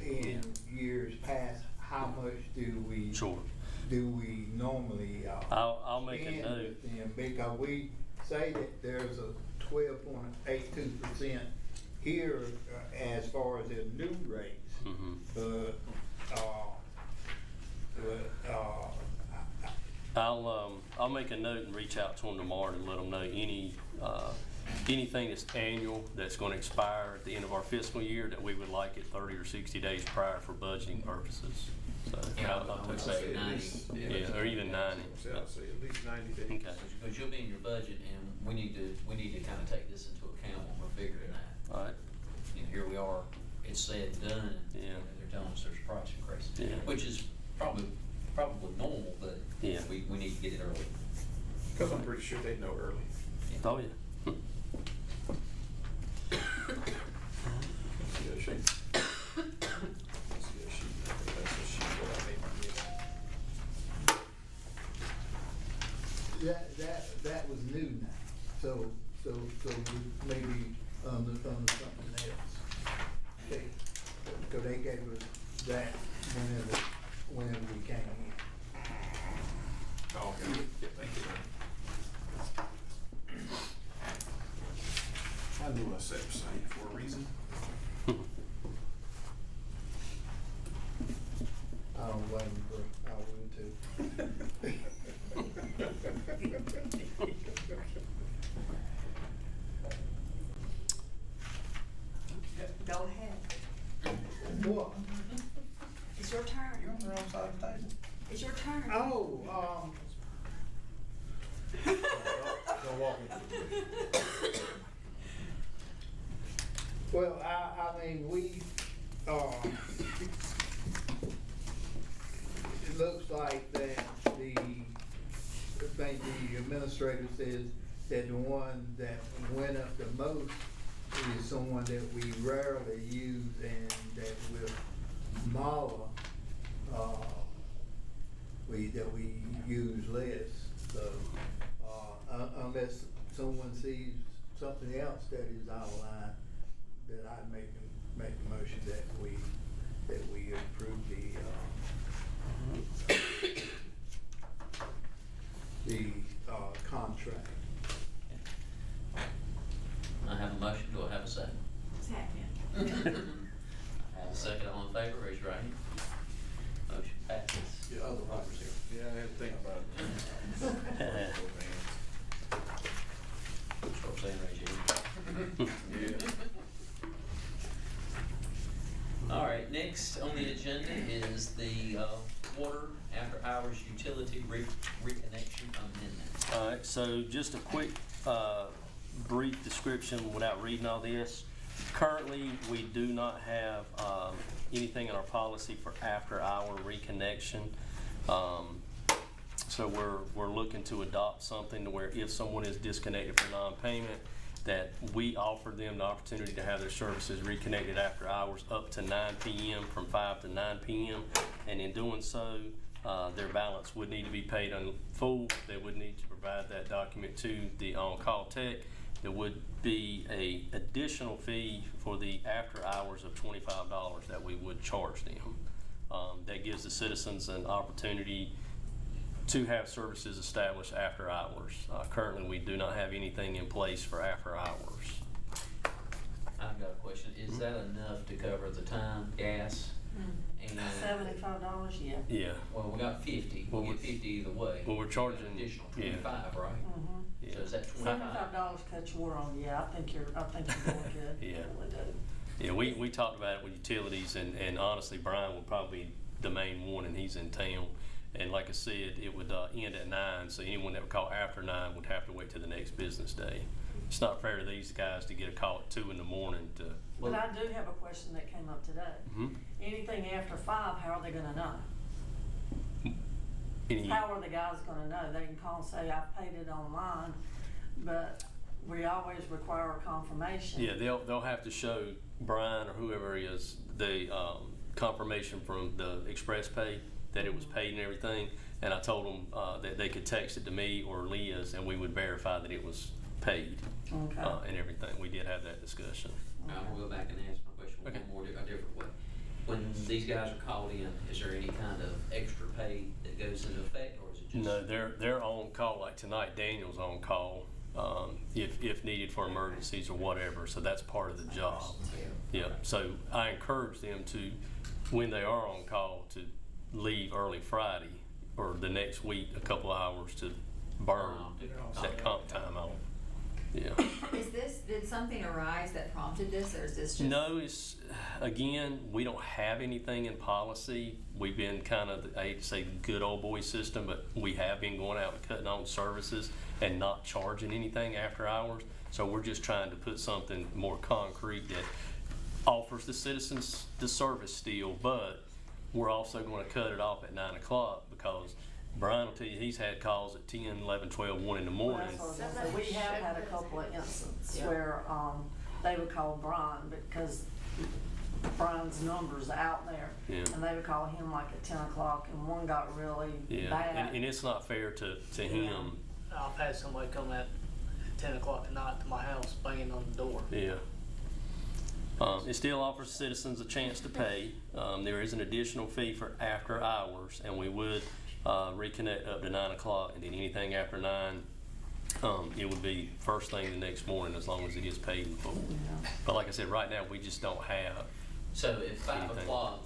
in years past, how much do we Sure. normally I'll make a spend note. with them? Because we say that there's a 12.82% here as far as the new rates, Mm-hmm. but I'll make a note and reach out to them tomorrow to let them know anything that's annual that's going to expire at the end of our fiscal year that we would like it 30 or 60 days prior for budgeting purposes. So Yeah, I'll I would take say that. 90. Yeah, or even 90. Yeah, I'd say at least 90 days. Okay. Because you'll be in your budget, and we need to kind of take this into account when we're figuring that. All right. Here we are, it's said and done, and Yeah. they're telling us there's a price increase. Yeah. Which is probably normal, but Yeah. we need to get it early. Because I'm pretty sure they know early. Oh, yeah. Let's see a sheet. Let's see a sheet. That's a sheet that I made my that was new now, so we maybe under something else. Okay, because they gave us that whenever we came in. Oh, okay. Yeah, thank you. I knew I said same for a reason. I don't blame you, bro. I would too. Go ahead. What? It's your turn. You're on the wrong side of the table. It's your turn. Oh, Don't walk me. well, I mean, we, it looks like that the administrator says that the one that went up the most is someone that we rarely use, and that with Mala, that we use less. So, unless someone sees something else that is out of line, that I'd make a motion that we approve the contract. I have a motion, do I have a second? Second. I have a second, all in favor, raise your right hand. Motion passes. Your other Robert's here. Yeah, I had to think about it. Start saying raise your hand. Yeah. All right, next on the agenda is the water after-hours utility reconnection amendment. All right, so just a quick, brief description without reading all this. Currently, we do not have anything in our policy for after-hour reconnection. So we're looking to adopt something to where if someone is disconnected for non-payment, that we offer them the opportunity to have their services reconnected after hours up to 9 p.m. from 5 to 9 p.m. And in doing so, their balance would need to be paid in full. They would need to provide that document to the on-call tech. There would be a additional fee for the after hours of $25 that we would charge them. That gives the citizens an opportunity to have services established after hours. Currently, we do not have anything in place for after hours. I've got a question. Is that enough to cover the time, gas, and? $75, yeah. Yeah. Well, we got 50. Well, We get 50 either way. Well, we're We got charging- an additional yeah. 25, right? Mm-hmm. So is that 25? $75 cuts your water on, yeah, I think you're doing good. Yeah. You really do. Yeah, we talked about it with utilities, and honestly, Brian would probably be the main one, and he's in town. And like I said, it would end at 9, so anyone that would call after 9 would have to wait till the next business day. It's not fair to these guys to get a call at 2 in the morning to. But I do have a question that came up today. Mhm. Anything after 5, how are they gonna know? Any, How are the guys gonna know? They can call and say, I paid it online, but we always require a confirmation. yeah, they'll have to show Brian or whoever it is the confirmation from the Express Pay that it was paid and everything. And I told them that they could text it to me or Leah's, and we would verify that it was paid Okay. and everything. We did have that discussion. I'm gonna go back and ask my question Okay. one more, a different way. When these guys are called in, is there any kind of extra pay that goes into effect, or is it just? No, they're on call. Like tonight, Daniel's on call if needed for emergencies or whatever. So that's part of the job. Yeah. So I encourage them to, when they are on call, to leave early Friday or the next week a couple of hours to burn that comp time off. Yeah. Did something arise that prompted this, or is this just? No, it's, again, we don't have anything in policy. We've been kind of, I hate to say good old boy system, but we have been going out and cutting on services and not charging anything after hours. So we're just trying to put something more concrete that offers the citizens the service still, but we're also going to cut it off at 9 o'clock because Brian will tell you he's had calls at 10, 11, 12, 1 in the Well, morning. that's what I was gonna say. We have had a couple of instances where, they would call Brian because Brian's number's out there. Yeah. And they would call him like at 10 o'clock and one got really Yeah, bad. and it's not fair to him. I've had somebody come at 10 o'clock at night to my house banging on the door. Yeah. It still offers citizens a chance to pay. There is an additional fee for after hours, and we would reconnect up to 9 o'clock, and then anything after 9, it would be first thing the next morning as long as it is paid in full. But like I said, right now, we just don't have. So at 5 anything. o'clock,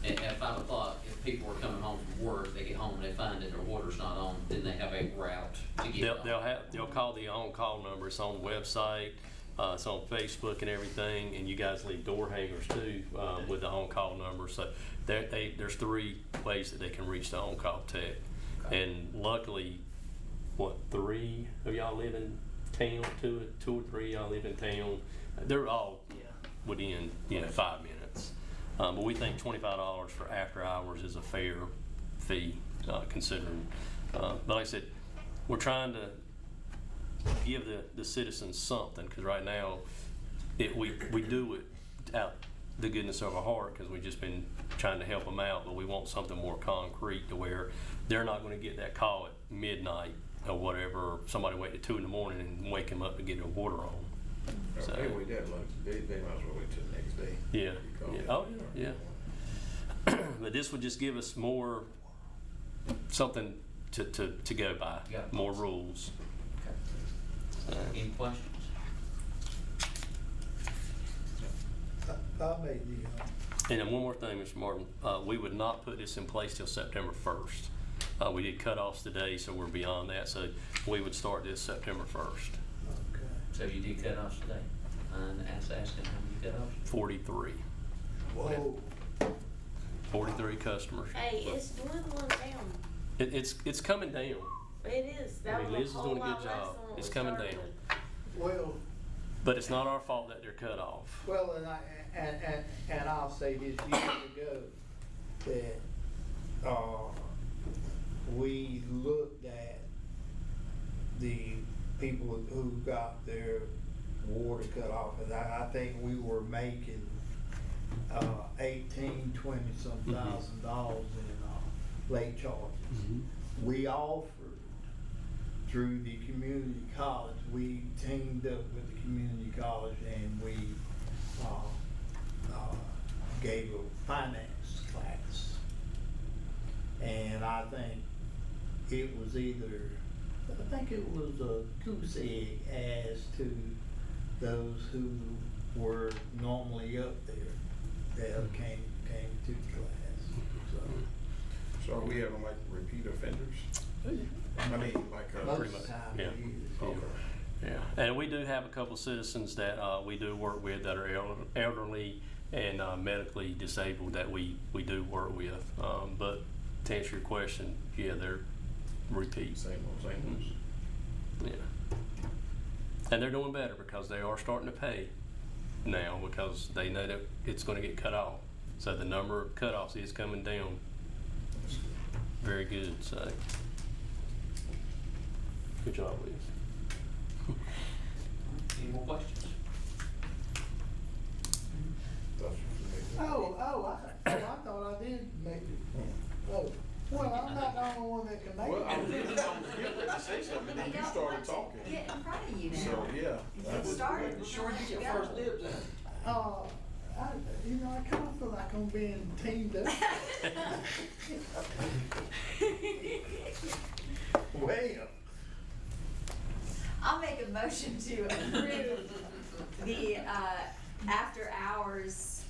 at 5 o'clock, if people are coming home from work, they get home and they find that their water's not on, then they have a route to get it on. They'll call the on-call number. It's on the website. It's on Facebook and everything, and you guys leave door hangers too with the on-call number. So there's 3 ways that they can reach the on-call tech. Okay. And luckily, 3 of y'all live in town? 2 or 3 y'all live in town. They're all within 5 minutes. But we think $25 for after hours is a fair fee considering. But like I said, we're trying to give the citizens something, because right now we do it out the goodness of our heart because we've just been trying to help them out, but we want something more concrete to where they're not going to get that call at midnight or whatever, or somebody wait at 2 in the morning and wake them up to get their water on. So, They wait that long, they might as well wait till the next day. yeah. Oh yeah. But this would just give us more something to go by, Yeah. more rules. Any questions? I made And then one more thing, Mr. Martin, we would not put this in place till September 1st. We did cutoffs today, so we're beyond that, so we would start this September 1st. Okay. So you did cut offs today? And asking how many cut offs? 43. Whoa. 43 customers. Hey, it's dwindling down. It's coming down. It is. I That mean, was Liz is a whole doing a lot good less job. than what It's we coming started down. with. Well, But it's not our fault that they're cut off. well, and I'll say this, years ago, that, we looked at the people who got their water cut off, and I think we were making, $18, $20 some Mhm. $1,000 late charges. We offered, through the community college, we teamed up with the community college and we gave a finance class. And I think it was a goose egg as to those who were normally up there that came to the class. So are we having like repeat offenders? I mean, like, Most Pretty of much, the time yeah. it is. okay. Yeah, and we do have a couple of citizens that we do work with that are elderly and medically disabled that we do work with. But to answer your question, yeah, they're repeat. Same ones. Yeah. And they're doing better because they are starting to pay now because they know that it's going to get cut off. So the number of cutoffs is coming down. Very good, so. Good job, Liz. Any more questions? I thought I did make it. Oh, well, I'm not the only one that can make Well, I was it. just getting ready to say something, and then you started talking. Get in front of you now. So, yeah. Get started. We're gonna let you go. I kind of feel like I'm being teamed up. Well. I'll make a motion to approve the, after hours,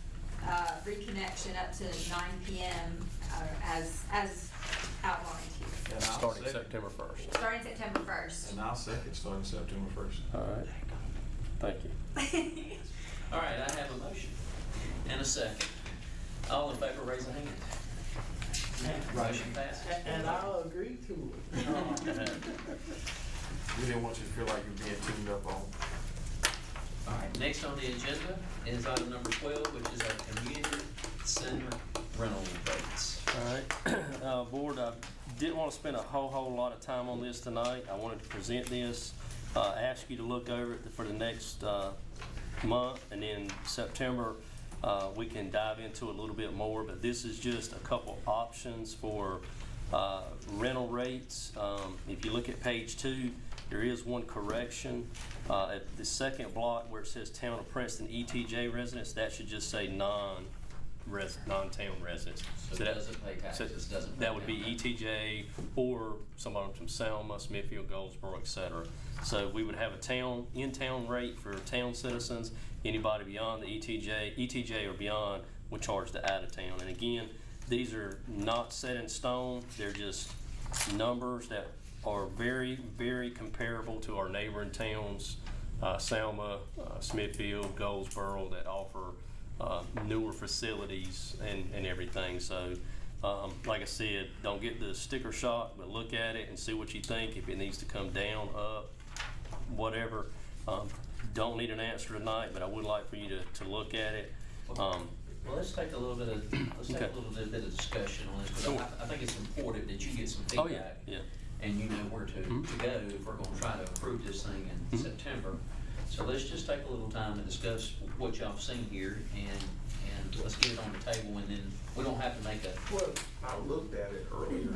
reconnection up to 9 PM, as outlined here. And I'll Starting second. September 1st. Starting September 1st. And I'll second starting September 1st. All right. Thank you. All right, I have a motion and a second. All in favor, raise a hand. Motion passes. And I'll agree to it. We didn't want you to feel like you're being teamed up on. All right, next on the agenda is item number 12, which is our community center rental rates. All right, board, I didn't want to spend a whole lot of time on this tonight. I wanted to present this, ask you to look over it for the next month, and then September, we can dive into it a little bit more, but this is just a couple options for rental rates. If you look at page 2, there is one correction. At the second block where it says Town of Princeton ETJ residents, that should just say non-town residents. So it doesn't pay taxes, doesn't pay That would be town tax. ETJ or somebody from Selma, Smithfield, Goldsboro, et cetera. So we would have a in-town rate for town citizens. Anybody beyond the ETJ or beyond would charge the out-of-town. And again, these are not set in stone. They're just numbers that are very, very comparable to our neighboring towns, Selma, Smithfield, Goldsboro, that offer newer facilities and everything. So, like I said, don't get the sticker shock, but look at it and see what you think. If it needs to come down, up, whatever. Don't need an answer tonight, but I would like for you to look at it. Well, let's take a little bit of discussion on this, because Sure. I think it's important that you get some Oh, feedback. yeah. And you know where to go if we're gonna try to approve this thing in September. So let's just take a little time to discuss what y'all have seen here, and let's get it on the table, and then we don't have to make a. Well, I looked at it earlier,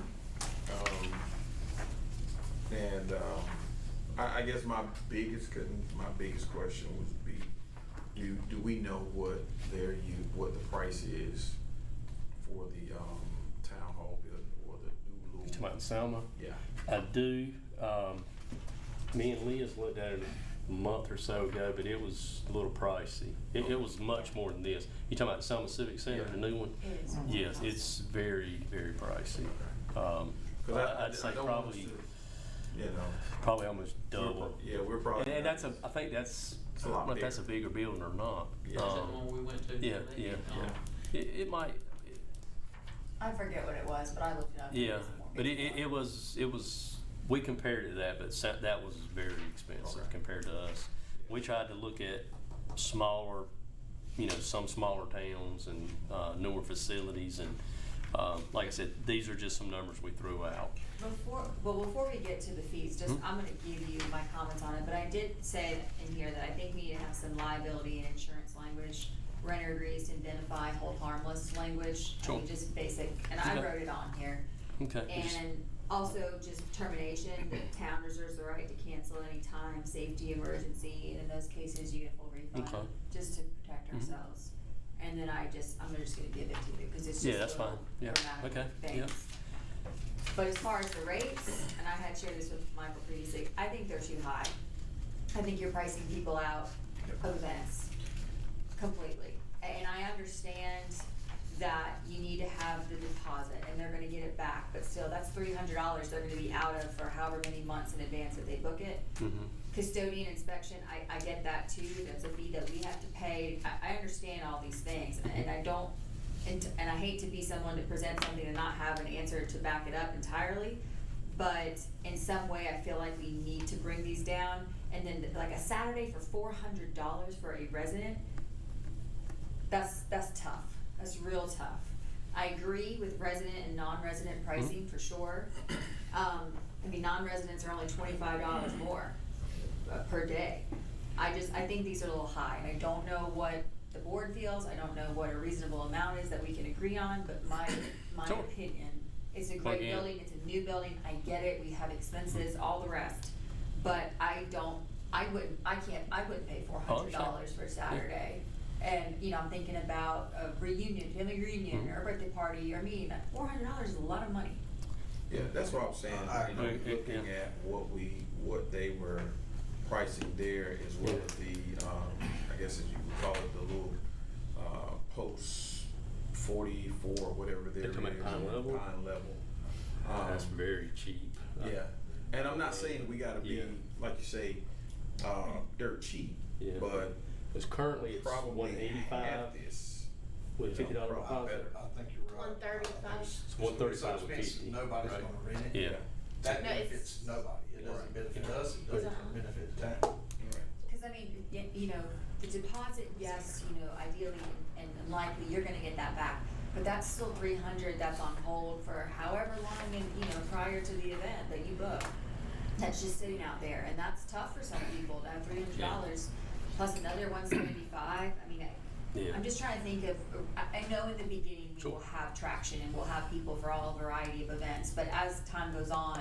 I guess my biggest question would be, do we know what the price is for the town hall building or the new You talking about Selma? Yeah. I do. Me and Liz looked at it a month or so ago, but it was a little pricey. It was much more than this. You talking about Selma Civic Center, the new one? It is. Yes, it's very, very pricey. I'd say don't want us probably, to, probably almost double. we're probably. And that's I think that's, It's I a lot don't know if that's a bigger. bigger building or not. Is that the one we went to? Yeah, yeah. It might, I forget what it was, but I looked it up. yeah, but it was, we compared it to that, but that was very expensive compared to us. We tried to look at smaller, some smaller towns and newer facilities, and like I said, these are just some numbers we threw out. Before we get to the fees, just, I'm gonna give you my comments on it, but I did say in here that I think we need to have some liability and insurance language. Renter agrees to indemnify, hold harmless language. I mean, Sure. just basic, and I Okay. wrote it on here. Okay. And also just termination, the town reserves the right to cancel any time, safety, emergency, and in those cases, you get full refund, Okay. just to protect Mhm. ourselves. And then I'm just gonna give it to you, because it's just Yeah, that's little fine. Yeah. dramatic Okay. things. Yeah. But as far as the rates, and I had shared this with Michael previously, I think they're too high. I think you're pricing people out of events completely. And I understand that you need to have the deposit and they're gonna get it back, but still, that's $300 they're gonna be out of for however many months in advance that they book it. Mhm. Custodian inspection, I get that too, that's a fee that we have to pay, I understand all these things, and I don't, and I hate to be someone to present something and not have an answer to back it up entirely, but in some way, I feel like we need to bring these down, and then like a Saturday for $400 for a resident, that's tough, that's real tough. I agree with resident and non-resident pricing for sure. I mean, non-residents are only $25 more per day. I think these are a little high, and I don't know what the board feels, I don't know what a reasonable amount is that we can agree on, but my Sure. opinion, it's a Plug great in. building, it's a new building, I get it, we have expenses, all the rest. But I wouldn't pay $400 for a Saturday. And, you know, I'm thinking about a reunion, family reunion, or a birthday party, or a meeting, $400 is a lot of money. Yeah, that's what I'm saying, you know, agree. looking at what they were pricing there, as well as the, I guess as you would call it, the little, post 44, whatever there is. Talking about Pine Level? Pine Level. That's very cheap. Yeah, and I'm not saying we gotta be, Yeah. like you say, dirt cheap, Yeah. but Because currently it's probably 185 half this. with you know, $50 probably deposit. better. I think you're right. 135. It's 135 with It's 50. Nobody's right? gonna rent it. Yeah. That No, benefits nobody. It doesn't benefit us, it doesn't benefit the town. Cause I mean, you know, the deposit, yes, you know, ideally and likely you're gonna get that back, but that's still $300 that's on hold for however long and, you know, prior to the event that you book. That's just sitting out there, and that's tough for some people to have $300 plus another $175. I mean, Yeah. I'm just trying to think of, I know in the beginning we Sure. will have traction and we'll have people for all variety of events, but as time goes on,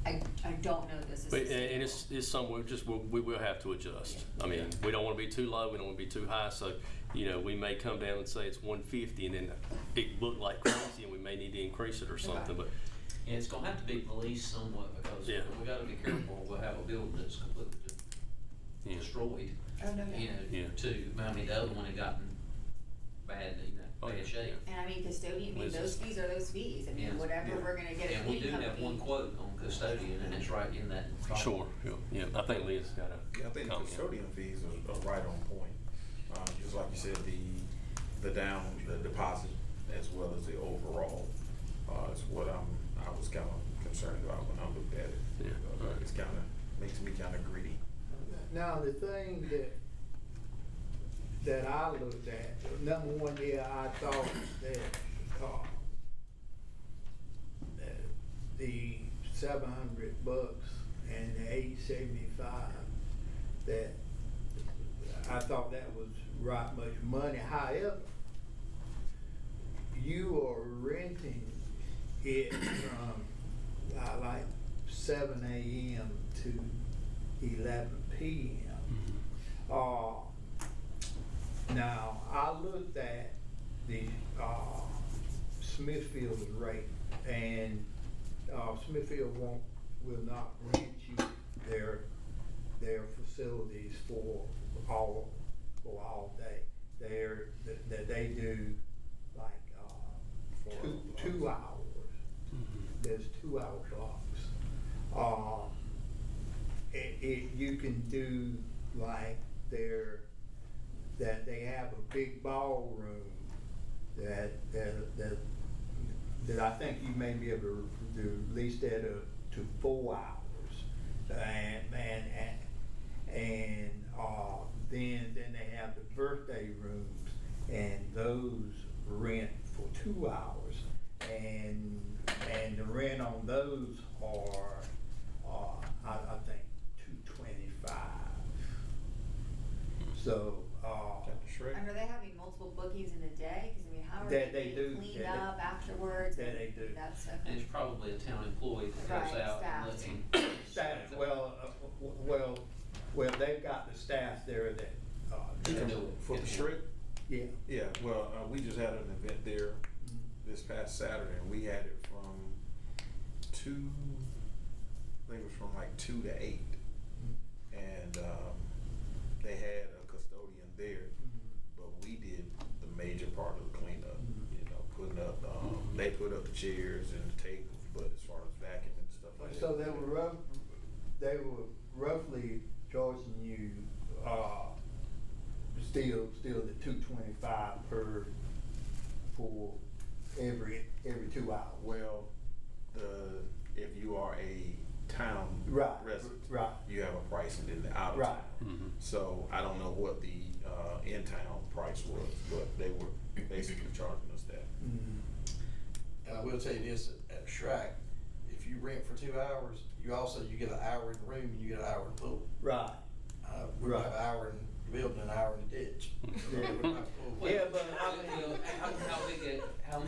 I don't know this is But, sustainable. and it's somewhere we will have to adjust. I mean, we don't want to be too low, we don't want to be too high, so, you know, we may come down and say it's 150 and then it looked like crazy and we may need to increase it or something, but And it's gonna have to be policed somewhat, because Yeah. we gotta be careful, we'll have a building that's completely Yeah. destroyed. Oh, no, You know, Yeah. too, I mean, the other one had gotten bad, you know, Oh, yeah. bad shape. And I mean, custodian, I mean, those fees are those fees, I mean, Yeah. whatever Yeah. we're gonna get a And we clean do have company. one quote on custodian, and it's right in that. sure, yeah. I think Leah's got a Yeah, I think the comment. custodian fees are right on point. Just like you said, the deposit as well as the overall, is what I was kind of concerned about when I looked at it. Yeah. It's kind of, makes me kind of greedy. Now, the thing that I looked at, number one, I thought that, that the $700 and the $875, that I thought that was right much money. However, you are renting it from like 7 a.m. to 11 p.m. Now, I looked at the Smithfield's rate, and Smithfield will not rent you their facilities for all day. They do like 2 hours. There's 2 hour blocks. You can do like that they have a big ballroom that I think you may be able to do at least to 4 hours, and then they have the birthday rooms, and those rent for 2 hours, and the rent on those are I think $225. So And are they having multiple bookings in a day? Cause I mean, how are or That get they it do, cleaned that they- up afterwards? that they do. That's And okay. it's probably a town employee that goes Right, out staff. and looks. Staff, well, they've got the staff there that, They can do it. For the shred? yeah. Yeah, well, we just had an event there this past Saturday, and we had it from 2, I think it was from like 2 to 8. And they had a custodian there, but we did the major part of the cleanup, you know, putting up, they put up the chairs and the tables, but as far as vacuuming and stuff like that. So they were roughly charging you, still the $225 for every 2 hours. Well, if you are a town Right, resident, right. you have a price, and then the out of Right. town. So I don't know what the in-town price was, but they were basically charging us that. And I will tell you this, at Shrike, if you rent for 2 hours, you get an hour in the room and you get an hour in the pool. Right. We have an hour in the building and an hour in the ditch. We don't have a pool. Yeah, but I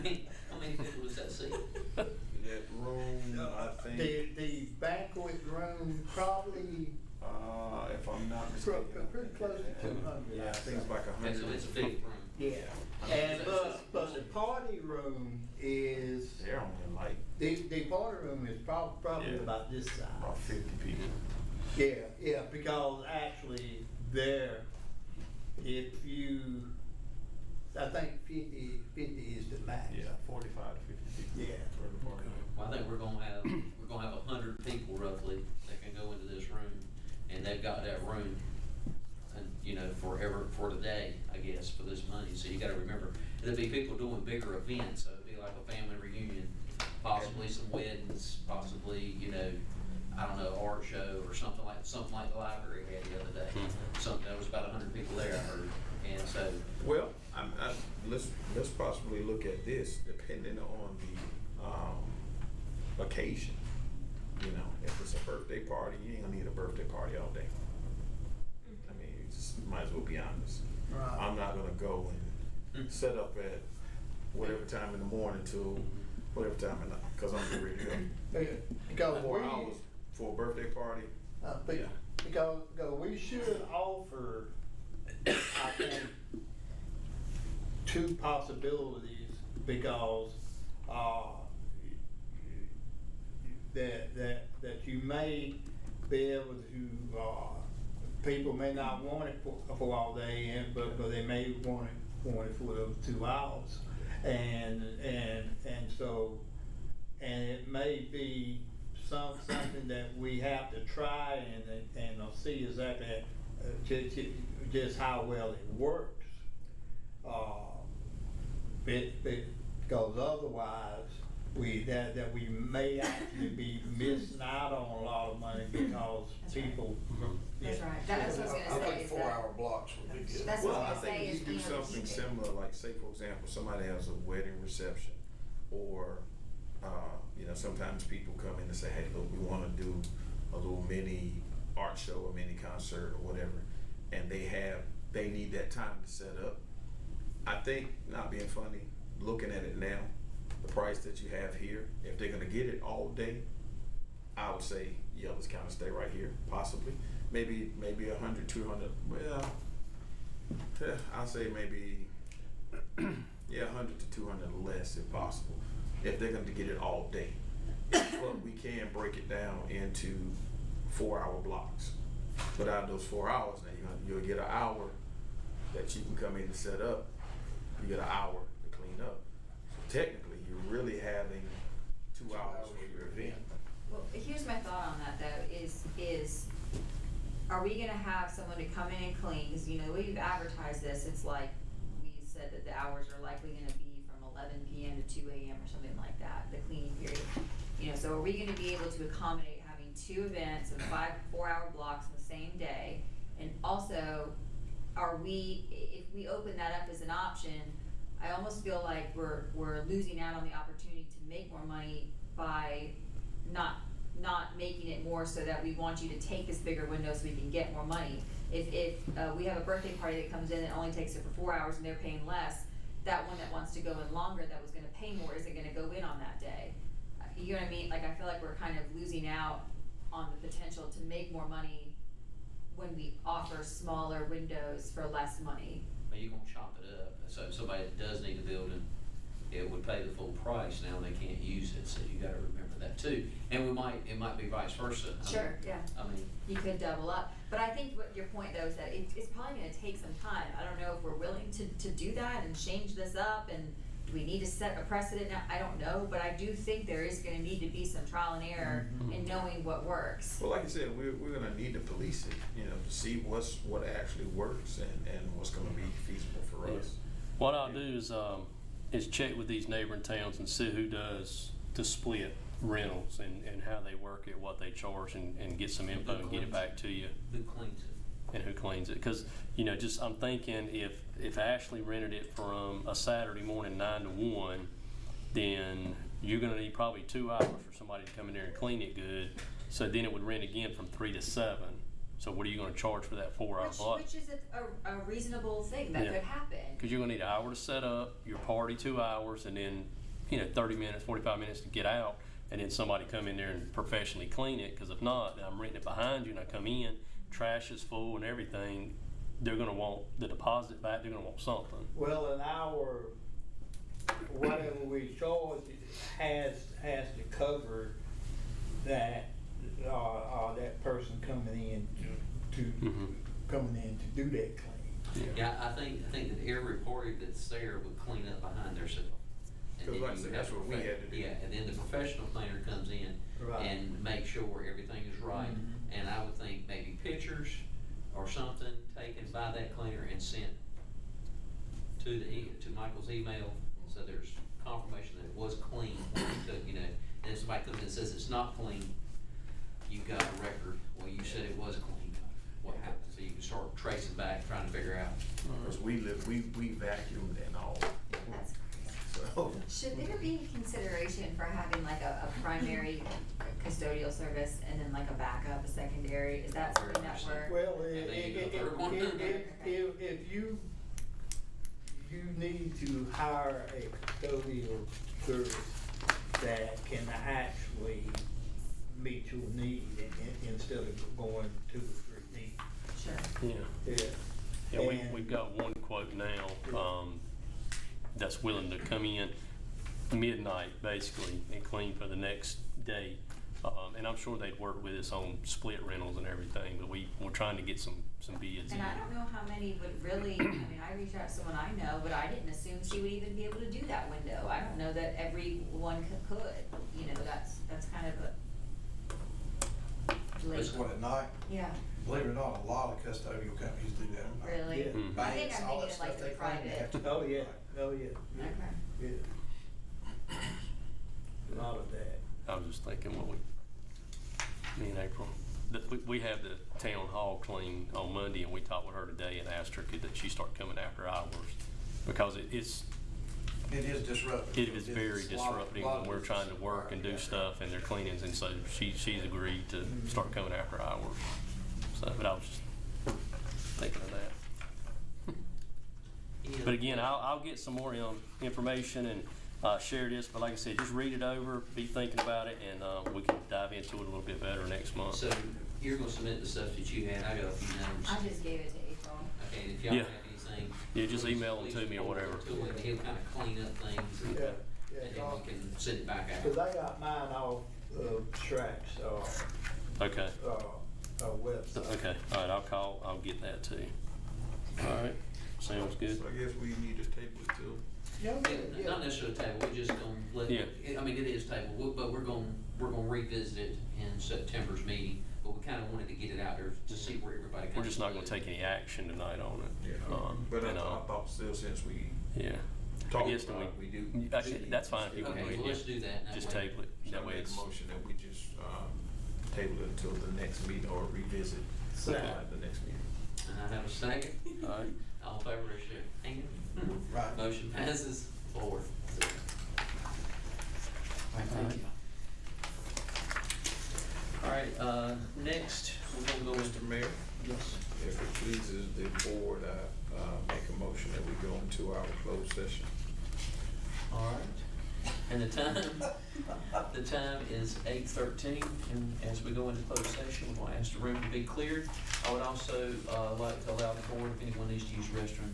mean, How many people was that seat? That room, I think, the banquet room probably if I'm not mistaken. pretty close to 200. Yeah, I think it's like And so 100. it's a big room. Yeah, and but the party room is, They're only like the party room is probably Yeah. about this size. about 50 people. Yeah, because actually there, if you, I think 50 is the max. Yeah, 45 to 50 people. Yeah. For the party. Well, I think we're gonna have 100 people roughly that can go into this room, and they've got that room, and, you know, for today, I guess, for this money. So you gotta remember, there'll be people doing bigger events, so it'll be like a family reunion, possibly some weddings, possibly, you know, I don't know, art show or something like the library had the other day. There was about 100 people there, I heard, and so. Well, let's possibly look at this depending on the occasion. You know, if it's a birthday party, you ain't gonna need a birthday party all day. I mean, you just might as well be honest. Right. I'm not gonna go and set up at whatever time in the morning till whatever time at night, cause I'm getting ready to go. Because 4 hours for a birthday party. because we should offer, I think, 2 possibilities, because that you may be able to, people may not want it for all day, but they may want it for those 2 hours, and so, and it may be something that we have to try and see exactly just how well it works. Because otherwise, we may actually be missing out on a lot of money because people. That's right. That's what I was I gonna say. think is 4 that- hour blocks would be good. That's Well, what I I was gonna say think is, you do you know, something you could- similar, like say for example, somebody has a wedding reception, or you know, sometimes people come in and say, hey, look, we want to do a little mini art show, a mini concert, or whatever, and they need that time to set up. I think, not being funny, looking at it now, the price that you have here, if they're gonna get it all day, I would say, yeah, let's kind of stay right here, possibly. Maybe 100, 200, well, I'll say maybe, 100 to 200 less if possible, if they're gonna get it all day. But we can break it down into 4-hour blocks. But out of those 4 hours, now you'll get an hour that you can come in and set up. You get an hour to clean up. So technically, you're really having 2 hours for your event. Well, here's my thought on that though, is, are we gonna have someone to come in and clean? Cause you know, the way you've advertised this, it's like, we said that the hours are likely gonna be from 11 PM to 2 AM or something like that, the cleaning period. You know, so are we gonna be able to accommodate having 2 events of 4-hour blocks in the same day? And also, if we open that up as an option, I almost feel like we're losing out on the opportunity to make more money by not making it more so that we want you to take this bigger window so we can get more money. If we have a birthday party that comes in and only takes it for 4 hours and they're paying less, that one that wants to go in longer, that was gonna pay more, isn't gonna go in on that day. You know what I mean? Like, I feel like we're kind of losing out on the potential to make more money when we offer smaller windows for less money. But you're gonna chop it up, so if somebody that does need a building, it would pay the full price, now they can't use it, so you gotta remember that too. And it might be vice versa. I mean- Sure, yeah. I mean, You could double up, but I think what your point though is that it's probably gonna take some time. I don't know if we're willing to do that and change this up, and do we need to set a precedent now? I don't know, but I do think there is gonna need to be some trial and error in knowing what works. Well, like I said, we're gonna need to police it, you know, to see what actually works and what's gonna be feasible for us. What I'll do is check with these neighboring towns and see who does the split rentals and how they work it, what they charge, and get some info and get it back to you. who cleans it? And who cleans it? Because, you know, just I'm thinking if Ashley rented it from a Saturday morning 9 to 1, then you're gonna need probably 2 hours for somebody to come in there and clean it good. So then it would rent again from 3 to 7. So what are you gonna charge for that 4-hour block? Which is a reasonable thing that Yeah. could happen. Because you're gonna need an hour to set up, your party 2 hours, and then, 30 minutes, 45 minutes to get out, and then somebody come in there and professionally clean it. Because if not, then I'm renting it behind you, and I come in, trash is full and everything. They're gonna want the deposit back. They're gonna want something. Well, an hour, whatever we charge has to cover that, that person coming in to do that clean. Yeah, I think that every party that's there would clean up behind themselves. And 'Cause then like I you said, have that's what we had to do. Yeah, and then the professional cleaner comes in Right. and makes sure everything is right. And I would think maybe pictures or something taken by that cleaner and sent to Michael's email, so there's confirmation that it was clean when you took, and if somebody comes in and says it's not clean, you've got a record, well, you said it was clean, what happened? So you can start tracing back, trying to figure out. Because we vacuumed and all. That's So. Should there be consideration for having like a primary custodial service and then like a backup, a secondary? Is that something that we're? Well, And then you go third one. if you need to hire a custodial service that can actually meet your need instead of going 2 or 3 deep. Sure. Yeah. Yeah. Yeah, And- we've got one quote now, that's willing to come in midnight, basically, and clean for the next day. And I'm sure they'd work with us on split rentals and everything, but we're trying to get some bids in. And I don't know how many would really, I reached out to someone I know, but I didn't assume she would even be able to do that window. I don't know that everyone could, that's kind of a. It's what, at night? Yeah, Believe it or not, a lot of custodial companies do that at night. really? Yeah. Mhm. I think Banks, I'm all thinking that like stuff the they clean, they have private. to. Oh, yeah, oh, yeah. Okay. Yeah. A lot of that. I was just thinking me and April, we have the town hall clean on Monday, and we talked with her today and asked her could she start coming after hours, because It is disruptive. it is very It's a lot- disrupting lot when of we're trying to work and do stuff and they're cleanings, and so she's agreed to start coming after hours. So, but I was just thinking of that. But again, I'll get some more information and share this, but like I said, just read it over, be thinking about it, and we can dive into it a little bit better next month. So you're gonna submit the stuff that you had, I got a few names. I just gave it to April. Okay, and if y'all Yeah. have anything. Yeah, just please- email them to please me or forward whatever. it to him, and he'll kinda clean up things and, Yeah, and then we can send it back out. Cause I got mine off Tracks, Okay. website. Okay, all right, I'll get that too. All right, sounds good. So I guess we need to table it till. Yeah, not necessarily table, we're just gonna let, Yeah. it is table, but we're gonna revisit it in September's meeting, but we kinda wanted to get it out there to see where everybody comes. We're just not gonna take any action tonight on it. But I and, thought still, since we yeah. talked Yes, about it, we do. That's fine if you want to. Okay, well, let's do that, and that Just way- table it, So that I way make it's. a motion that we just, table it until the next meeting or revisit at the next meeting. And I have a second. All right. All in favor, raise your hand. Right. Motion passes 4-0. Thank you. All right, next, we're gonna go Mr. Mayor, Yes. If it pleases the board, I make a motion that we go into our closed session. All right. And the time is 8:13, and as we go into closed session, we're going to ask the room to be cleared. I would also like to allow the board, if anyone needs to use the restroom,